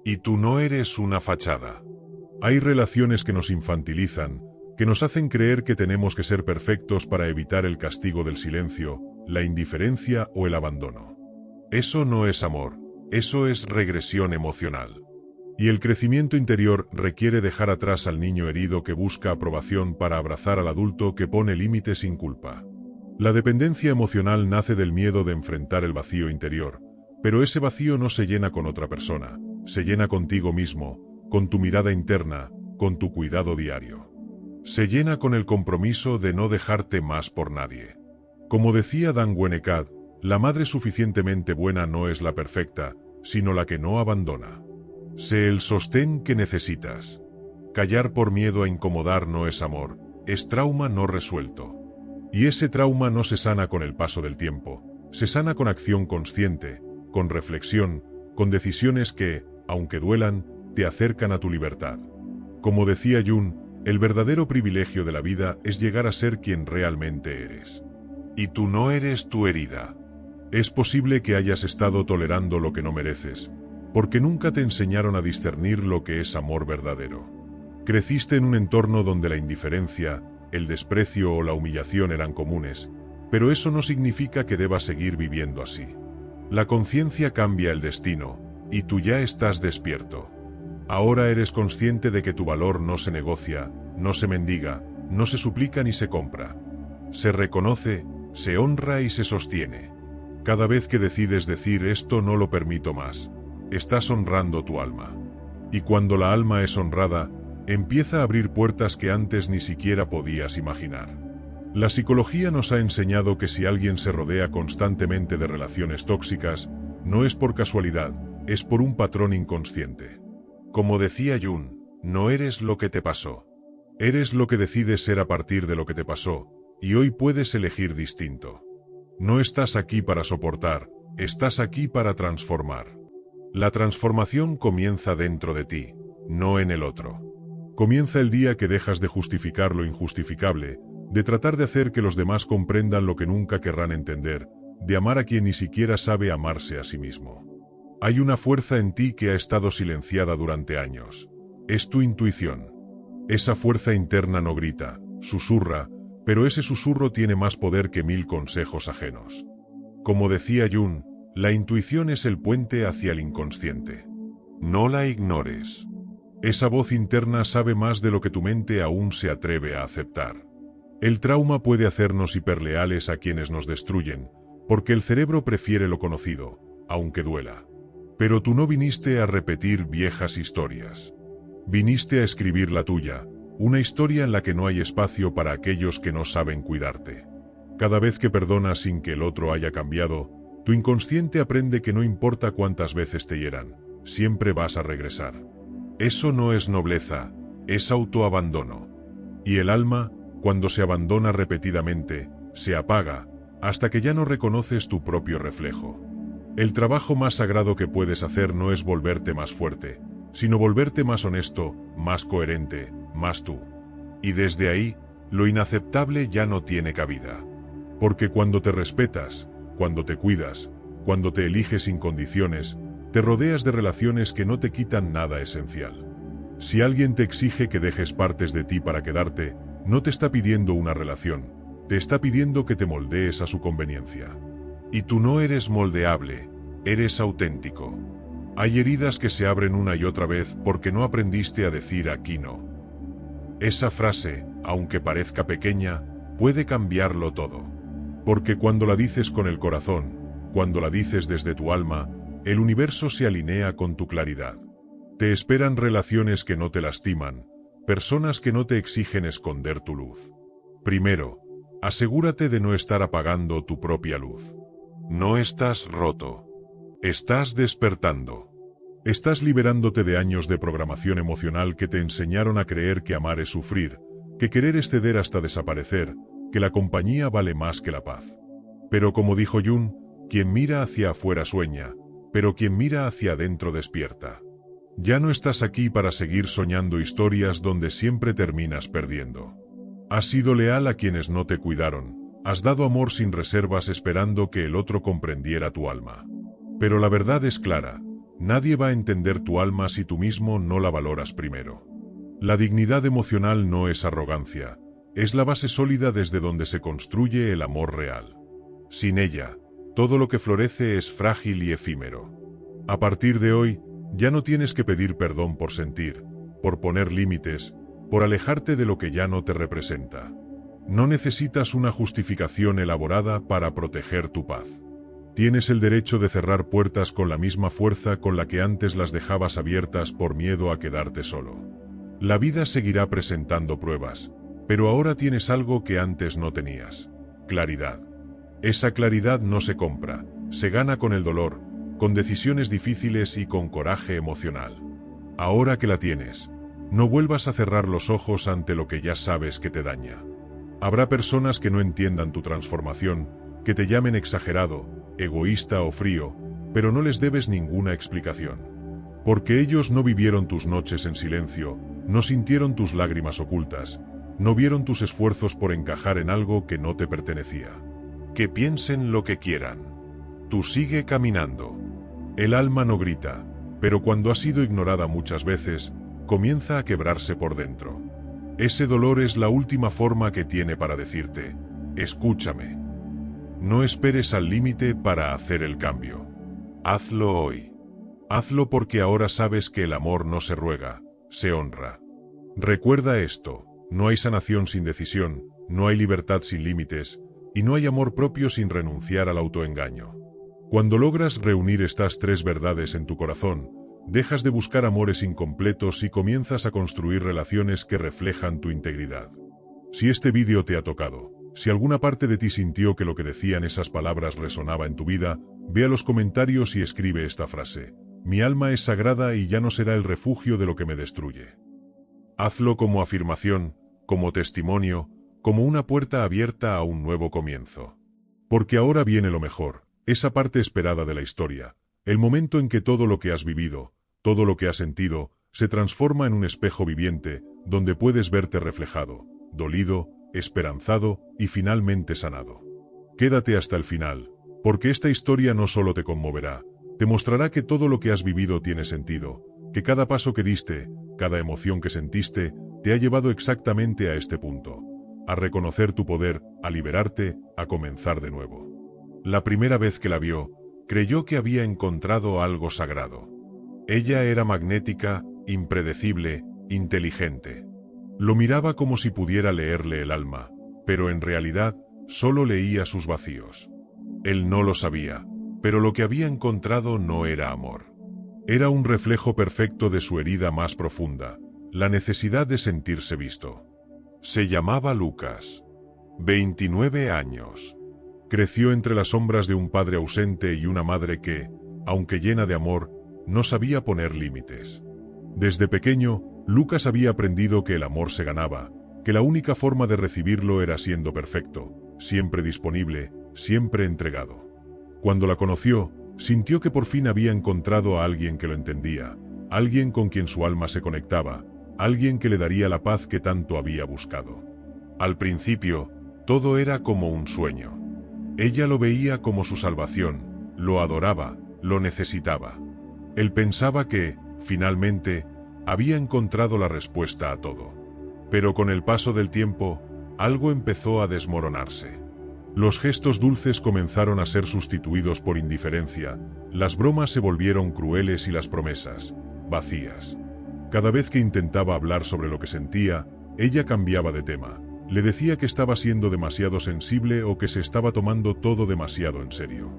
S1: Y tú no eres una fachada. Hay relaciones que nos infantilizan, que nos hacen creer que tenemos que ser perfectos para evitar el castigo del silencio, la indiferencia o el abandono. Eso no es amor, eso es regresión emocional. Y el crecimiento interior requiere dejar atrás al niño herido que busca aprobación para abrazar al adulto que pone límites sin culpa. La dependencia emocional nace del miedo de enfrentar el vacío interior, pero ese vacío no se llena con otra persona, se llena contigo mismo, con tu mirada interna, con tu cuidado diario. Se llena con el compromiso de no dejarte más por nadie. Como decía Dan Winnicott, la madre suficientemente buena no es la perfecta, sino la que no abandona. Sé el sostén que necesitas. Callar por miedo a incomodar no es amor, es trauma no resuelto. Y ese trauma no se sana con el paso del tiempo, se sana con acción consciente, con reflexión, con decisiones que, aunque duelan, te acercan a tu libertad. Como decía Jung, el verdadero privilegio de la vida es llegar a ser quien realmente eres. Y tú no eres tu herida. Es posible que hayas estado tolerando lo que no mereces, porque nunca te enseñaron a discernir lo que es amor verdadero. Creciste en un entorno donde la indiferencia, el desprecio o la humillación eran comunes, pero eso no significa que debas seguir viviendo así. La conciencia cambia el destino, y tú ya estás despierto. Ahora eres consciente de que tu valor no se negocia, no se mendiga, no se suplica ni se compra. Se reconoce, se honra y se sostiene. Cada vez que decides decir esto no lo permito más, estás honrando tu alma. Y cuando la alma es honrada, empieza a abrir puertas que antes ni siquiera podías imaginar. La psicología nos ha enseñado que si alguien se rodea constantemente de relaciones tóxicas, no es por casualidad, es por un patrón inconsciente. Como decía Jung, no eres lo que te pasó. Eres lo que decides ser a partir de lo que te pasó, y hoy puedes elegir distinto. No estás aquí para soportar, estás aquí para transformar. La transformación comienza dentro de ti, no en el otro. Comienza el día que dejas de justificar lo injustificable, de tratar de hacer que los demás comprendan lo que nunca querrán entender, de amar a quien ni siquiera sabe amarse a sí mismo. Hay una fuerza en ti que ha estado silenciada durante años. Es tu intuición. Esa fuerza interna no grita, susurra, pero ese susurro tiene más poder que 1000 consejos ajenos. Como decía Jung, la intuición es el puente hacia el inconsciente. No la ignores. Esa voz interna sabe más de lo que tu mente aún se atreve a aceptar. El trauma puede hacernos hiperleales a quienes nos destruyen, porque el cerebro prefiere lo conocido, aunque duela. Pero tú no viniste a repetir viejas historias. Viniste a escribir la tuya, una historia en la que no hay espacio para aquellos que no saben cuidarte. Cada vez que perdonas sin que el otro haya cambiado, tu inconsciente aprende que no importa cuántas veces te hieran, siempre vas a regresar. Eso no es nobleza, es autoabandono. Y el alma, cuando se abandona repetidamente, se apaga, hasta que ya no reconoces tu propio reflejo. El trabajo más sagrado que puedes hacer no es volverte más fuerte, sino volverte más honesto, más coherente, más tú. Y desde ahí, lo inaceptable ya no tiene cabida. Porque cuando te respetas, cuando te cuidas, cuando te eliges sin condiciones, te rodeas de relaciones que no te quitan nada esencial. Si alguien te exige que dejes partes de ti para quedarte, no te está pidiendo una relación, te está pidiendo que te moldees a su conveniencia. Y tú no eres moldeable, eres auténtico. Hay heridas que se abren una y otra vez porque no aprendiste a decir aquí no. Esa frase, aunque parezca pequeña, puede cambiarlo todo. Porque cuando la dices con el corazón, cuando la dices desde tu alma, el universo se alinea con tu claridad. Te esperan relaciones que no te lastiman, personas que no te exigen esconder tu luz. Primero, asegúrate de no estar apagando tu propia luz. No estás roto. Estás despertando. Estás liberándote de años de programación emocional que te enseñaron a creer que amar es sufrir, que querer es ceder hasta desaparecer, que la compañía vale más que la paz. Pero como dijo Jung, quien mira hacia afuera sueña, pero quien mira hacia adentro despierta. Ya no estás aquí para seguir soñando historias donde siempre terminas perdiendo. Has sido leal a quienes no te cuidaron, has dado amor sin reservas esperando que el otro comprendiera tu alma. Pero la verdad es clara, nadie va a entender tu alma si tú mismo no la valoras primero. La dignidad emocional no es arrogancia, es la base sólida desde donde se construye el amor real. Sin ella, todo lo que florece es frágil y efímero. A partir de hoy, ya no tienes que pedir perdón por sentir, por poner límites, por alejarte de lo que ya no te representa. No necesitas una justificación elaborada para proteger tu paz. Tienes el derecho de cerrar puertas con la misma fuerza con la que antes las dejabas abiertas por miedo a quedarte solo. La vida seguirá presentando pruebas, pero ahora tienes algo que antes no tenías: claridad. Esa claridad no se compra, se gana con el dolor, con decisiones difíciles y con coraje emocional. Ahora que la tienes, no vuelvas a cerrar los ojos ante lo que ya sabes que te daña. Habrá personas que no entiendan tu transformación, que te llamen exagerado, egoísta o frío, pero no les debes ninguna explicación. Porque ellos no vivieron tus noches en silencio, no sintieron tus lágrimas ocultas, no vieron tus esfuerzos por encajar en algo que no te pertenecía. Que piensen lo que quieran. Tú sigue caminando. El alma no grita, pero cuando ha sido ignorada muchas veces, comienza a quebrarse por dentro. Ese dolor es la última forma que tiene para decirte, escúchame. No esperes al límite para hacer el cambio. Hazlo hoy. Hazlo porque ahora sabes que el amor no se ruega, se honra. Recuerda esto, no hay sanación sin decisión, no hay libertad sin límites, y no hay amor propio sin renunciar al autoengaño. Cuando logras reunir estas tres verdades en tu corazón, dejas de buscar amores incompletos y comienzas a construir relaciones que reflejan tu integridad. Si este vídeo te ha tocado, si alguna parte de ti sintió que lo que decían esas palabras resonaba en tu vida, ve a los comentarios y escribe esta frase: mi alma es sagrada y ya no será el refugio de lo que me destruye. Hazlo como afirmación, como testimonio, como una puerta abierta a un nuevo comienzo. Porque ahora viene lo mejor, esa parte esperada de la historia, el momento en que todo lo que has vivido, todo lo que has sentido, se transforma en un espejo viviente, donde puedes verte reflejado, dolido, esperanzado y finalmente sanado. Quédate hasta el final, porque esta historia no solo te conmoverá, te mostrará que todo lo que has vivido tiene sentido, que cada paso que diste, cada emoción que sentiste, te ha llevado exactamente a este punto, a reconocer tu poder, a liberarte, a comenzar de nuevo. La primera vez que la vio, creyó que había encontrado algo sagrado. Ella era magnética, impredecible, inteligente. Lo miraba como si pudiera leerle el alma, pero en realidad, solo leía sus vacíos. Él no lo sabía, pero lo que había encontrado no era amor. Era un reflejo perfecto de su herida más profunda, la necesidad de sentirse visto. Se llamaba Lucas. 29 años. Creció entre las sombras de un padre ausente y una madre que, aunque llena de amor, no sabía poner límites. Desde pequeño, Lucas había aprendido que el amor se ganaba, que la única forma de recibirlo era siendo perfecto, siempre disponible, siempre entregado. Cuando la conoció, sintió que por fin había encontrado a alguien que lo entendía, alguien con quien su alma se conectaba, alguien que le daría la paz que tanto había buscado. Al principio, todo era como un sueño. Ella lo veía como su salvación, lo adoraba, lo necesitaba. Él pensaba que, finalmente, había encontrado la respuesta a todo. Pero con el paso del tiempo, algo empezó a desmoronarse. Los gestos dulces comenzaron a ser sustituidos por indiferencia, las bromas se volvieron crueles y las promesas, vacías. Cada vez que intentaba hablar sobre lo que sentía, ella cambiaba de tema. Le decía que estaba siendo demasiado sensible o que se estaba tomando todo demasiado en serio.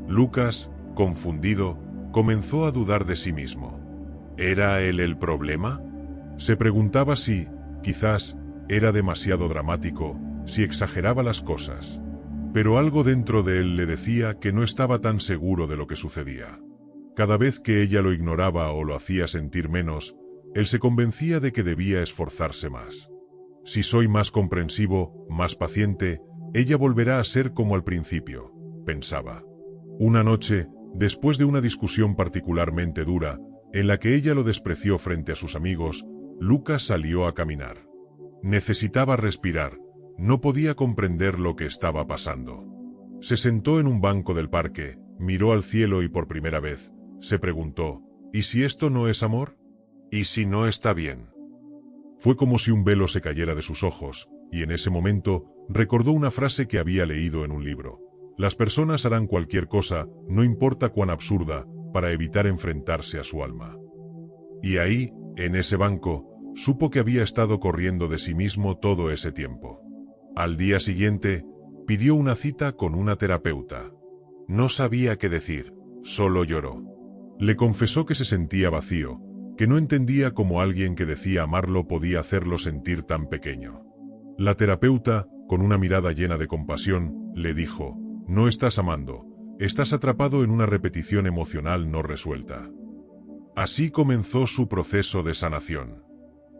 S1: Lucas, confundido, comenzó a dudar de sí mismo. ¿Era él el problema? Se preguntaba si, quizás, era demasiado dramático, si exageraba las cosas. Pero algo dentro de él le decía que no estaba tan seguro de lo que sucedía. Cada vez que ella lo ignoraba o lo hacía sentir menos, él se convencía de que debía esforzarse más. Si soy más comprensivo, más paciente, ella volverá a ser como al principio, pensaba. Una noche, después de una discusión particularmente dura, en la que ella lo despreció frente a sus amigos, Lucas salió a caminar. Necesitaba respirar, no podía comprender lo que estaba pasando. Se sentó en un banco del parque, miró al cielo y por primera vez, se preguntó, ¿y si esto no es amor? ¿Y si no está bien? Fue como si un velo se cayera de sus ojos, y en ese momento, recordó una frase que había leído en un libro. Las personas harán cualquier cosa, no importa cuán absurda, para evitar enfrentarse a su alma. Y ahí, en ese banco, supo que había estado corriendo de sí mismo todo ese tiempo. Al día siguiente, pidió una cita con una terapeuta. No sabía qué decir, solo lloró. Le confesó que se sentía vacío, que no entendía cómo alguien que decía amarlo podía hacerlo sentir tan pequeño. La terapeuta, con una mirada llena de compasión, le dijo, no estás amando, estás atrapado en una repetición emocional no resuelta. Así comenzó su proceso de sanación.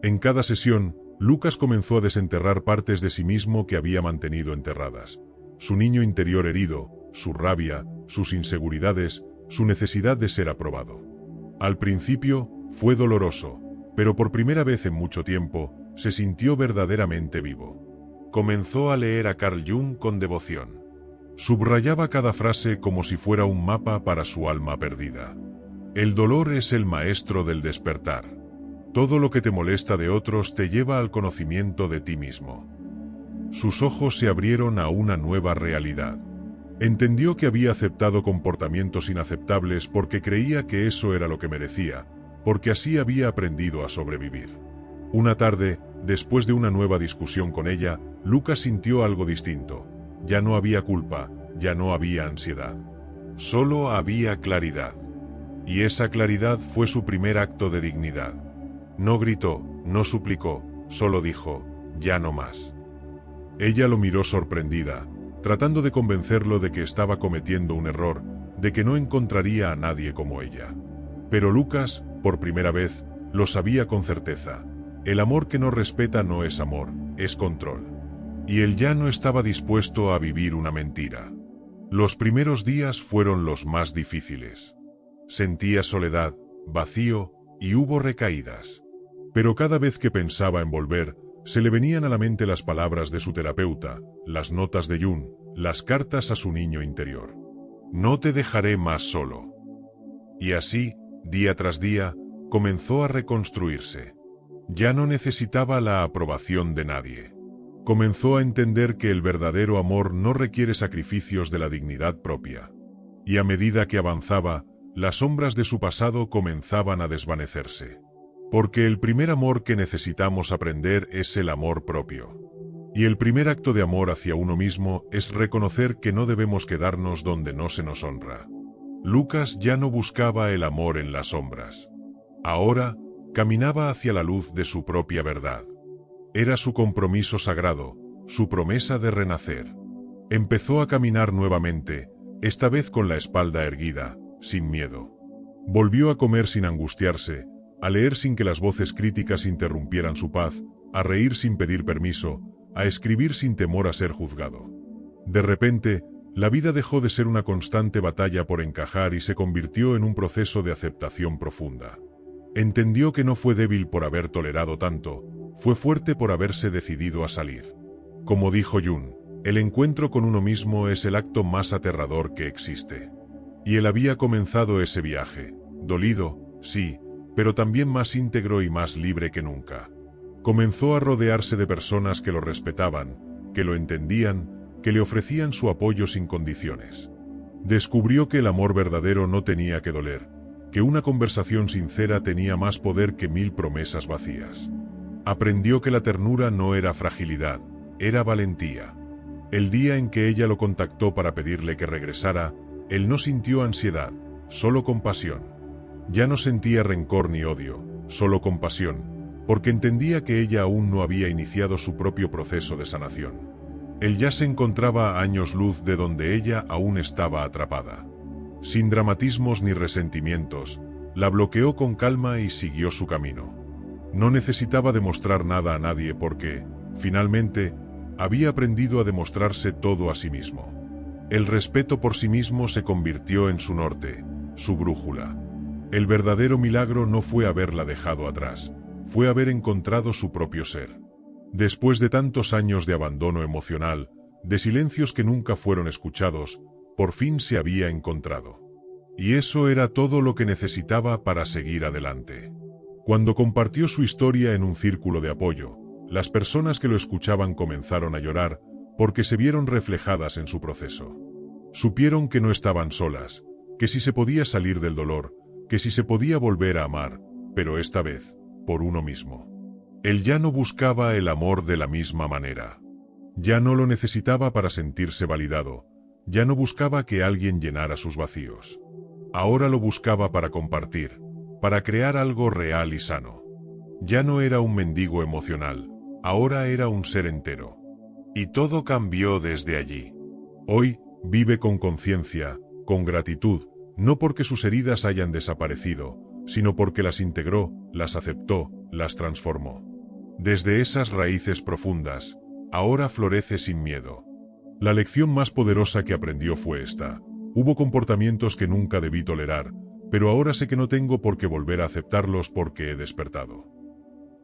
S1: En cada sesión, Lucas comenzó a desenterrar partes de sí mismo que había mantenido enterradas. Su niño interior herido, su rabia, sus inseguridades, su necesidad de ser aprobado. Al principio, fue doloroso, pero por primera vez en mucho tiempo, se sintió verdaderamente vivo. Comenzó a leer a Carl Jung con devoción. Subrayaba cada frase como si fuera un mapa para su alma perdida. El dolor es el maestro del despertar. Todo lo que te molesta de otros te lleva al conocimiento de ti mismo. Sus ojos se abrieron a una nueva realidad. Entendió que había aceptado comportamientos inaceptables porque creía que eso era lo que merecía, porque así había aprendido a sobrevivir. Una tarde, después de una nueva discusión con ella, Lucas sintió algo distinto. Ya no había culpa, ya no había ansiedad. Solo había claridad. Y esa claridad fue su primer acto de dignidad. No gritó, no suplicó, solo dijo, ya no más. Ella lo miró sorprendida, tratando de convencerlo de que estaba cometiendo un error, de que no encontraría a nadie como ella. Pero Lucas, por primera vez, lo sabía con certeza. El amor que no respeta no es amor, es control. Y él ya no estaba dispuesto a vivir una mentira. Los primeros días fueron los más difíciles. Sentía soledad, vacío, y hubo recaídas. Pero cada vez que pensaba en volver, se le venían a la mente las palabras de su terapeuta, las notas de Jung, las cartas a su niño interior. No te dejaré más solo. Y así, día tras día, comenzó a reconstruirse. Ya no necesitaba la aprobación de nadie. Comenzó a entender que el verdadero amor no requiere sacrificios de la dignidad propia. Y a medida que avanzaba, las sombras de su pasado comenzaban a desvanecerse. Porque el primer amor que necesitamos aprender es el amor propio. Y el primer acto de amor hacia uno mismo es reconocer que no debemos quedarnos donde no se nos honra. Lucas ya no buscaba el amor en las sombras. Ahora, caminaba hacia la luz de su propia verdad. Era su compromiso sagrado, su promesa de renacer. Empezó a caminar nuevamente, esta vez con la espalda erguida, sin miedo. Volvió a comer sin angustiarse, a leer sin que las voces críticas interrumpieran su paz, a reír sin pedir permiso, a escribir sin temor a ser juzgado. De repente, la vida dejó de ser una constante batalla por encajar y se convirtió en un proceso de aceptación profunda. Entendió que no fue débil por haber tolerado tanto, fue fuerte por haberse decidido a salir. Como dijo Jung, el encuentro con uno mismo es el acto más aterrador que existe. Y él había comenzado ese viaje, dolido, sí, pero también más íntegro y más libre que nunca. Comenzó a rodearse de personas que lo respetaban, que lo entendían, que le ofrecían su apoyo sin condiciones. Descubrió que el amor verdadero no tenía que doler, que una conversación sincera tenía más poder que 1000 promesas vacías. Aprendió que la ternura no era fragilidad, era valentía. El día en que ella lo contactó para pedirle que regresara, él no sintió ansiedad, solo compasión. Ya no sentía rencor ni odio, solo compasión, porque entendía que ella aún no había iniciado su propio proceso de sanación. Él ya se encontraba a años luz de donde ella aún estaba atrapada. Sin dramatismos ni resentimientos, la bloqueó con calma y siguió su camino. No necesitaba demostrar nada a nadie porque, finalmente, había aprendido a demostrarse todo a sí mismo. El respeto por sí mismo se convirtió en su norte, su brújula. El verdadero milagro no fue haberla dejado atrás, fue haber encontrado su propio ser. Después de tantos años de abandono emocional, de silencios que nunca fueron escuchados, por fin se había encontrado. Y eso era todo lo que necesitaba para seguir adelante. Cuando compartió su historia en un círculo de apoyo, las personas que lo escuchaban comenzaron a llorar porque se vieron reflejadas en su proceso. Supieron que no estaban solas, que sí se podía salir del dolor, que sí se podía volver a amar, pero esta vez, por uno mismo. Él ya no buscaba el amor de la misma manera. Ya no lo necesitaba para sentirse validado, ya no buscaba que alguien llenara sus vacíos. Ahora lo buscaba para compartir, para crear algo real y sano. Ya no era un mendigo emocional, ahora era un ser entero. Y todo cambió desde allí. Hoy, vive con conciencia, con gratitud, no porque sus heridas hayan desaparecido, sino porque las integró, las aceptó, las transformó. Desde esas raíces profundas, ahora florece sin miedo. La lección más poderosa que aprendió fue esta: Hubo comportamientos que nunca debí tolerar, pero ahora sé que no tengo por qué volver a aceptarlos porque he despertado.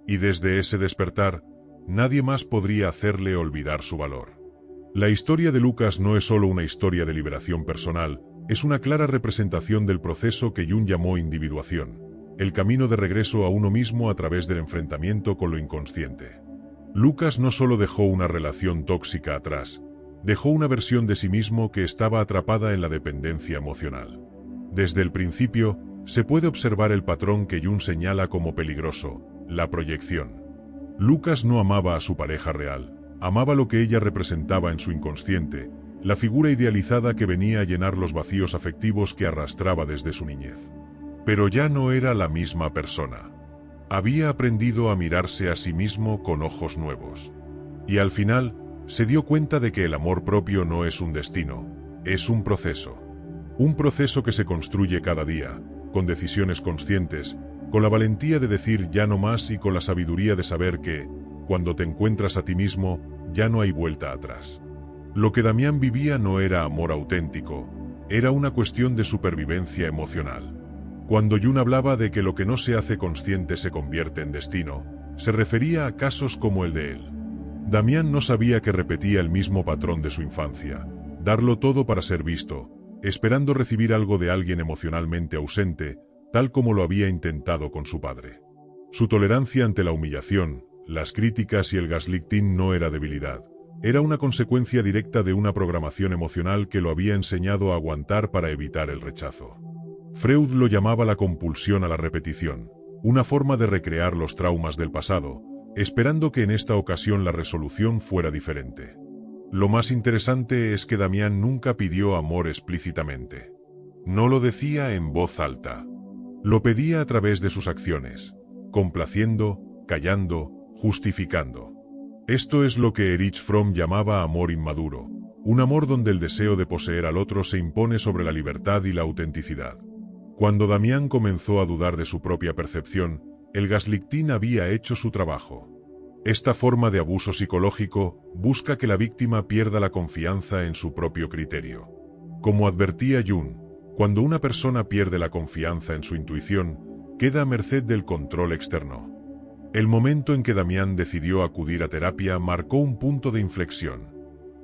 S1: Y desde ese despertar, nadie más podría hacerle olvidar su valor. La historia de Lucas no es solo una historia de liberación personal, es una clara representación del proceso que Jung llamó individuación, el camino de regreso a uno mismo a través del enfrentamiento con lo inconsciente. Lucas no solo dejó una relación tóxica atrás, dejó una versión de sí mismo que estaba atrapada en la dependencia emocional. Desde el principio, se puede observar el patrón que Jung señala como peligroso, la proyección. Lucas no amaba a su pareja real, amaba lo que ella representaba en su inconsciente, la figura idealizada que venía a llenar los vacíos afectivos que arrastraba desde su niñez. Pero ya no era la misma persona. Había aprendido a mirarse a sí mismo con ojos nuevos. Y al final, se dio cuenta de que el amor propio no es un destino, es un proceso. Un proceso que se construye cada día, con decisiones conscientes, con la valentía de decir ya no más y con la sabiduría de saber que, cuando te encuentras a ti mismo, ya no hay vuelta atrás. Lo que Damián vivía no era amor auténtico, era una cuestión de supervivencia emocional. Cuando Jung hablaba de que lo que no se hace consciente se convierte en destino, se refería a casos como el de él. Damián no sabía que repetía el mismo patrón de su infancia, darlo todo para ser visto, esperando recibir algo de alguien emocionalmente ausente, tal como lo había intentado con su padre. Su tolerancia ante la humillación, las críticas y el gaslighting no era debilidad, era una consecuencia directa de una programación emocional que lo había enseñado a aguantar para evitar el rechazo. Freud lo llamaba la compulsión a la repetición, una forma de recrear los traumas del pasado, esperando que en esta ocasión la resolución fuera diferente. Lo más interesante es que Damián nunca pidió amor explícitamente. No lo decía en voz alta. Lo pedía a través de sus acciones, complaciendo, callando, justificando. Esto es lo que Erich Fromm llamaba amor inmaduro, un amor donde el deseo de poseer al otro se impone sobre la libertad y la autenticidad. Cuando Damián comenzó a dudar de su propia percepción, el gaslighting había hecho su trabajo. Esta forma de abuso psicológico busca que la víctima pierda la confianza en su propio criterio. Como advertía Jung, cuando una persona pierde la confianza en su intuición, queda a merced del control externo. El momento en que Damián decidió acudir a terapia marcó un punto de inflexión.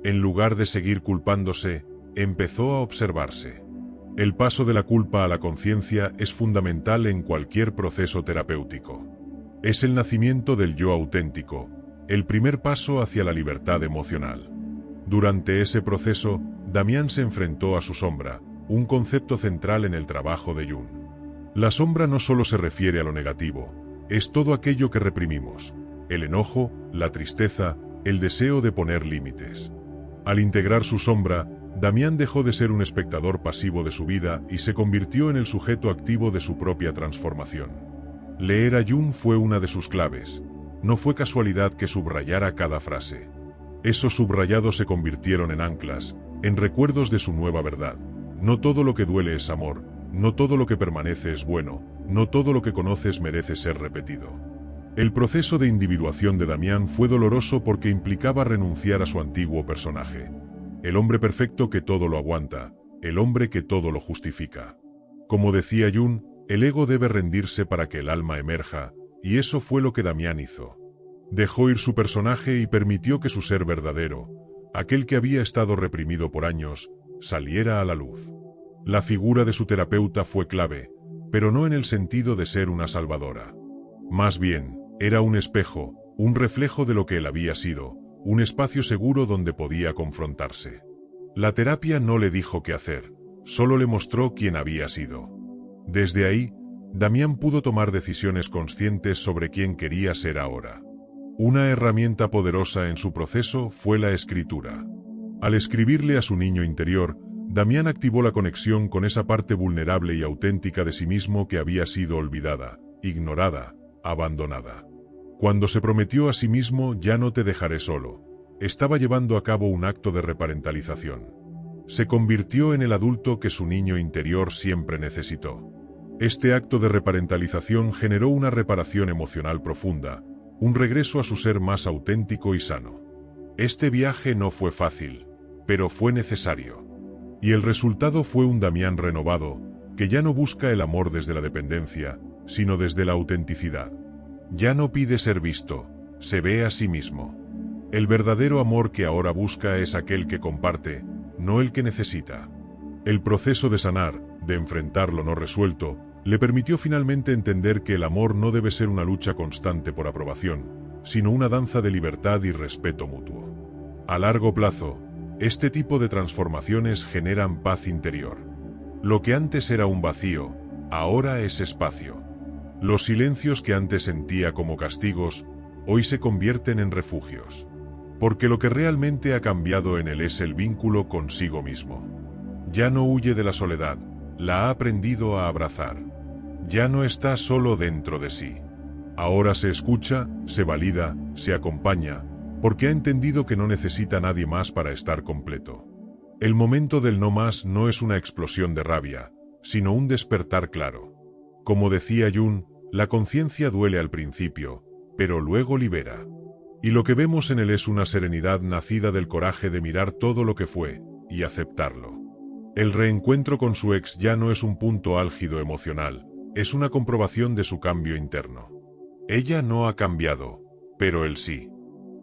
S1: En lugar de seguir culpándose, empezó a observarse. El paso de la culpa a la conciencia es fundamental en cualquier proceso terapéutico. Es el nacimiento del yo auténtico, el primer paso hacia la libertad emocional. Durante ese proceso, Damián se enfrentó a su sombra, un concepto central en el trabajo de Jung. La sombra no solo se refiere a lo negativo, es todo aquello que reprimimos, el enojo, la tristeza, el deseo de poner límites. Al integrar su sombra, Damián dejó de ser un espectador pasivo de su vida y se convirtió en el sujeto activo de su propia transformación. Leer a Jung fue una de sus claves. No fue casualidad que subrayara cada frase. Esos subrayados se convirtieron en anclas, en recuerdos de su nueva verdad. No todo lo que duele es amor, no todo lo que permanece es bueno, no todo lo que conoces merece ser repetido. El proceso de individuación de Damián fue doloroso porque implicaba renunciar a su antiguo personaje. El hombre perfecto que todo lo aguanta, el hombre que todo lo justifica. Como decía Jung, el ego debe rendirse para que el alma emerja, y eso fue lo que Damián hizo. Dejó ir su personaje y permitió que su ser verdadero, aquel que había estado reprimido por años, saliera a la luz. La figura de su terapeuta fue clave, pero no en el sentido de ser una salvadora. Más bien, era un espejo, un reflejo de lo que él había sido, un espacio seguro donde podía confrontarse. La terapia no le dijo qué hacer, solo le mostró quién había sido. Desde ahí, Damián pudo tomar decisiones conscientes sobre quién quería ser ahora. Una herramienta poderosa en su proceso fue la escritura. Al escribirle a su niño interior, Damián activó la conexión con esa parte vulnerable y auténtica de sí mismo que había sido olvidada, ignorada, abandonada. Cuando se prometió a sí mismo "ya no te dejaré solo", estaba llevando a cabo un acto de reparentalización. Se convirtió en el adulto que su niño interior siempre necesitó. Este acto de reparentalización generó una reparación emocional profunda, un regreso a su ser más auténtico y sano. Este viaje no fue fácil, pero fue necesario. Y el resultado fue un Damián renovado, que ya no busca el amor desde la dependencia, sino desde la autenticidad. Ya no pide ser visto, se ve a sí mismo. El verdadero amor que ahora busca es aquel que comparte, no el que necesita. El proceso de sanar, de enfrentar lo no resuelto, le permitió finalmente entender que el amor no debe ser una lucha constante por aprobación, sino una danza de libertad y respeto mutuo. A largo plazo, este tipo de transformaciones generan paz interior. Lo que antes era un vacío, ahora es espacio. Los silencios que antes sentía como castigos, hoy se convierten en refugios. Porque lo que realmente ha cambiado en él es el vínculo consigo mismo. Ya no huye de la soledad, la ha aprendido a abrazar. Ya no está solo dentro de sí. Ahora se escucha, se valida, se acompaña, porque ha entendido que no necesita a nadie más para estar completo. El momento del no más no es una explosión de rabia, sino un despertar claro. Como decía Jung, la conciencia duele al principio, pero luego libera. Y lo que vemos en él es una serenidad nacida del coraje de mirar todo lo que fue, y aceptarlo. El reencuentro con su ex ya no es un punto álgido emocional, es una comprobación de su cambio interno. Ella no ha cambiado, pero él sí.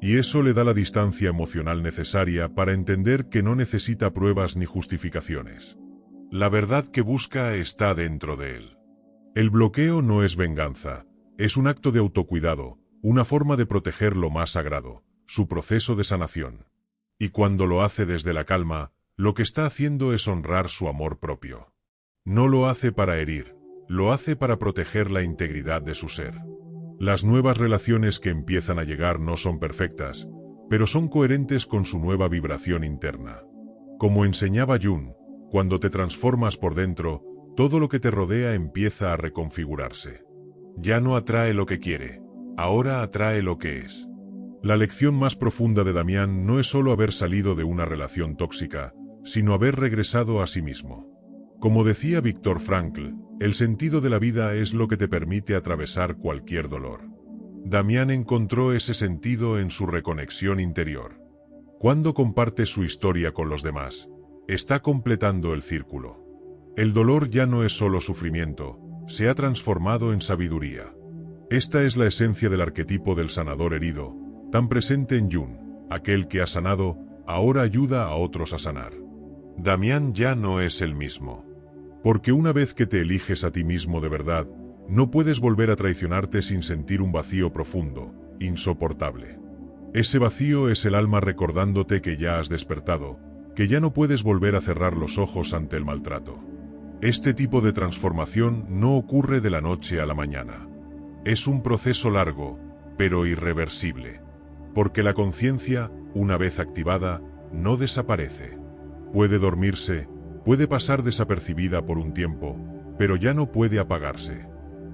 S1: Y eso le da la distancia emocional necesaria para entender que no necesita pruebas ni justificaciones. La verdad que busca está dentro de él. El bloqueo no es venganza, es un acto de autocuidado, una forma de proteger lo más sagrado, su proceso de sanación. Y cuando lo hace desde la calma, lo que está haciendo es honrar su amor propio. No lo hace para herir, lo hace para proteger la integridad de su ser. Las nuevas relaciones que empiezan a llegar no son perfectas, pero son coherentes con su nueva vibración interna. Como enseñaba Jung, cuando te transformas por dentro, todo lo que te rodea empieza a reconfigurarse. Ya no atrae lo que quiere, ahora atrae lo que es. La lección más profunda de Damián no es solo haber salido de una relación tóxica, sino haber regresado a sí mismo. Como decía Viktor Frankl, el sentido de la vida es lo que te permite atravesar cualquier dolor. Damián encontró ese sentido en su reconexión interior. Cuando comparte su historia con los demás, está completando el círculo. El dolor ya no es solo sufrimiento, se ha transformado en sabiduría. Esta es la esencia del arquetipo del sanador herido, tan presente en Jung, aquel que ha sanado, ahora ayuda a otros a sanar. Damián ya no es el mismo. Porque una vez que te eliges a ti mismo de verdad, no puedes volver a traicionarte sin sentir un vacío profundo, insoportable. Ese vacío es el alma recordándote que ya has despertado, que ya no puedes volver a cerrar los ojos ante el maltrato. Este tipo de transformación no ocurre de la noche a la mañana. Es un proceso largo, pero irreversible. Porque la conciencia, una vez activada, no desaparece. Puede dormirse, puede pasar desapercibida por un tiempo, pero ya no puede apagarse.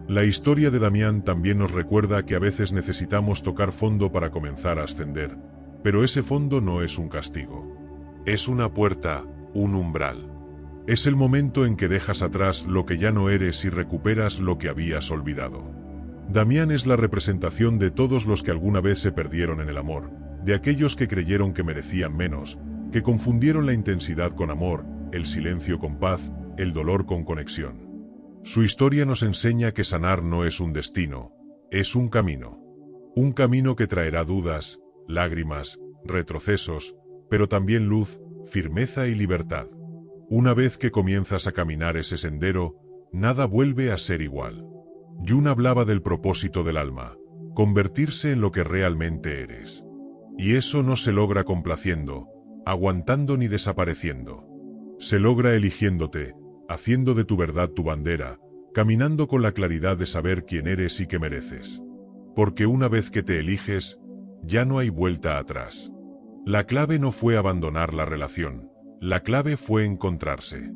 S1: La historia de Damián también nos recuerda que a veces necesitamos tocar fondo para comenzar a ascender, pero ese fondo no es un castigo. Es una puerta, un umbral. Es el momento en que dejas atrás lo que ya no eres y recuperas lo que habías olvidado. Damián es la representación de todos los que alguna vez se perdieron en el amor, de aquellos que creyeron que merecían menos, que confundieron la intensidad con amor, el silencio con paz, el dolor con conexión. Su historia nos enseña que sanar no es un destino, es un camino. Un camino que traerá dudas, lágrimas, retrocesos, pero también luz, firmeza y libertad. Una vez que comienzas a caminar ese sendero, nada vuelve a ser igual. Jung hablaba del propósito del alma, convertirse en lo que realmente eres. Y eso no se logra complaciendo, aguantando ni desapareciendo. Se logra eligiéndote, haciendo de tu verdad tu bandera, caminando con la claridad de saber quién eres y qué mereces. Porque una vez que te eliges, ya no hay vuelta atrás. La clave no fue abandonar la relación, la clave fue encontrarse.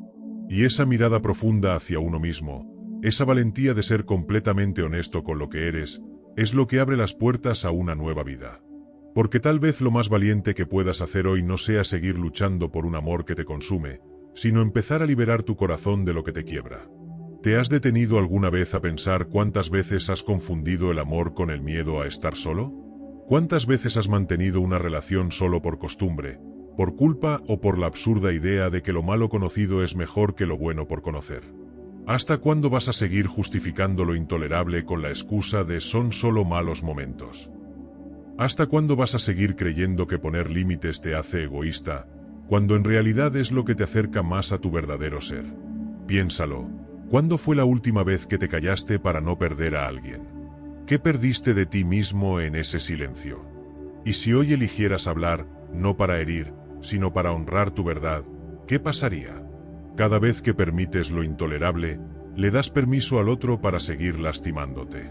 S1: Y esa mirada profunda hacia uno mismo, esa valentía de ser completamente honesto con lo que eres, es lo que abre las puertas a una nueva vida. Porque tal vez lo más valiente que puedas hacer hoy no sea seguir luchando por un amor que te consume, sino empezar a liberar tu corazón de lo que te quiebra. ¿Te has detenido alguna vez a pensar cuántas veces has confundido el amor con el miedo a estar solo? ¿Cuántas veces has mantenido una relación solo por costumbre, por culpa o por la absurda idea de que lo malo conocido es mejor que lo bueno por conocer. ¿Hasta cuándo vas a seguir justificando lo intolerable con la excusa de son solo malos momentos? ¿Hasta cuándo vas a seguir creyendo que poner límites te hace egoísta, cuando en realidad es lo que te acerca más a tu verdadero ser? Piénsalo, ¿cuándo fue la última vez que te callaste para no perder a alguien? ¿Qué perdiste de ti mismo en ese silencio? Y si hoy eligieras hablar, no para herir, sino para honrar tu verdad, ¿qué pasaría? Cada vez que permites lo intolerable, le das permiso al otro para seguir lastimándote.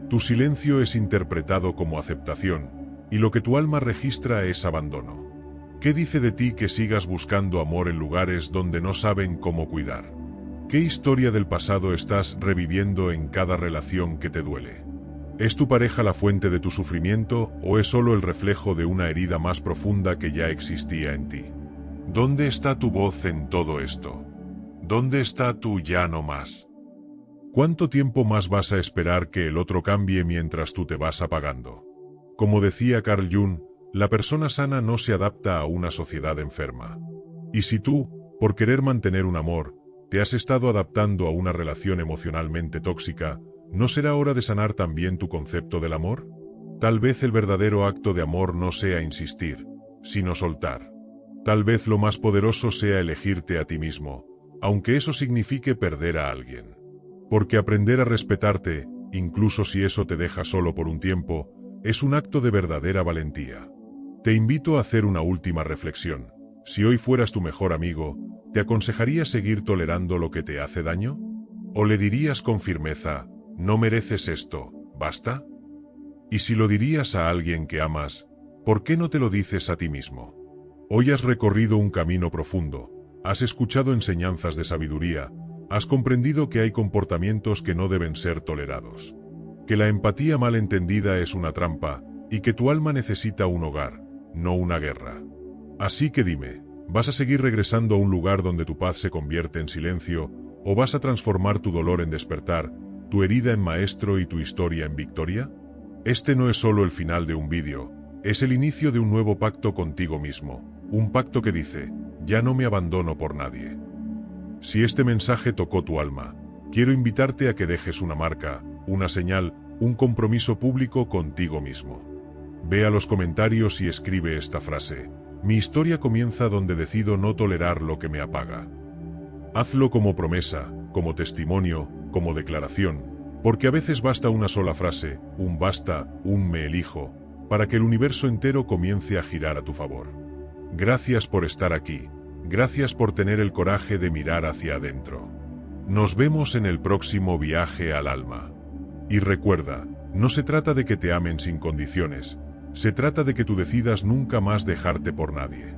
S1: Tu silencio es interpretado como aceptación, y lo que tu alma registra es abandono. ¿Qué dice de ti que sigas buscando amor en lugares donde no saben cómo cuidar? ¿Qué historia del pasado estás reviviendo en cada relación que te duele? ¿Es tu pareja la fuente de tu sufrimiento o es solo el reflejo de una herida más profunda que ya existía en ti? ¿Dónde está tu voz en todo esto? ¿Dónde está tu ya no más? ¿Cuánto tiempo más vas a esperar que el otro cambie mientras tú te vas apagando? Como decía Carl Jung, la persona sana no se adapta a una sociedad enferma. Y si tú, por querer mantener un amor, te has estado adaptando a una relación emocionalmente tóxica, ¿no será hora de sanar también tu concepto del amor? Tal vez el verdadero acto de amor no sea insistir, sino soltar. Tal vez lo más poderoso sea elegirte a ti mismo, aunque eso signifique perder a alguien. Porque aprender a respetarte, incluso si eso te deja solo por un tiempo, es un acto de verdadera valentía. Te invito a hacer una última reflexión. Si hoy fueras tu mejor amigo, ¿te aconsejarías seguir tolerando lo que te hace daño? ¿O le dirías con firmeza, no mereces esto, basta? Y si lo dirías a alguien que amas, ¿por qué no te lo dices a ti mismo? Hoy has recorrido un camino profundo, has escuchado enseñanzas de sabiduría, has comprendido que hay comportamientos que no deben ser tolerados. Que la empatía mal entendida es una trampa, y que tu alma necesita un hogar, no una guerra. Así que dime, ¿vas a seguir regresando a un lugar donde tu paz se convierte en silencio, o vas a transformar tu dolor en despertar, tu herida en maestro y tu historia en victoria? Este no es solo el final de un vídeo, es el inicio de un nuevo pacto contigo mismo, un pacto que dice, ya no me abandono por nadie. Si este mensaje tocó tu alma, quiero invitarte a que dejes una marca, una señal, un compromiso público contigo mismo. Ve a los comentarios y escribe esta frase, mi historia comienza donde decido no tolerar lo que me apaga. Hazlo como promesa, como testimonio, como declaración, porque a veces basta una sola frase, un basta, un me elijo, para que el universo entero comience a girar a tu favor. Gracias por estar aquí, gracias por tener el coraje de mirar hacia adentro. Nos vemos en el próximo viaje al alma. Y recuerda, no se trata de que te amen sin condiciones, se trata de que tú decidas nunca más dejarte por nadie.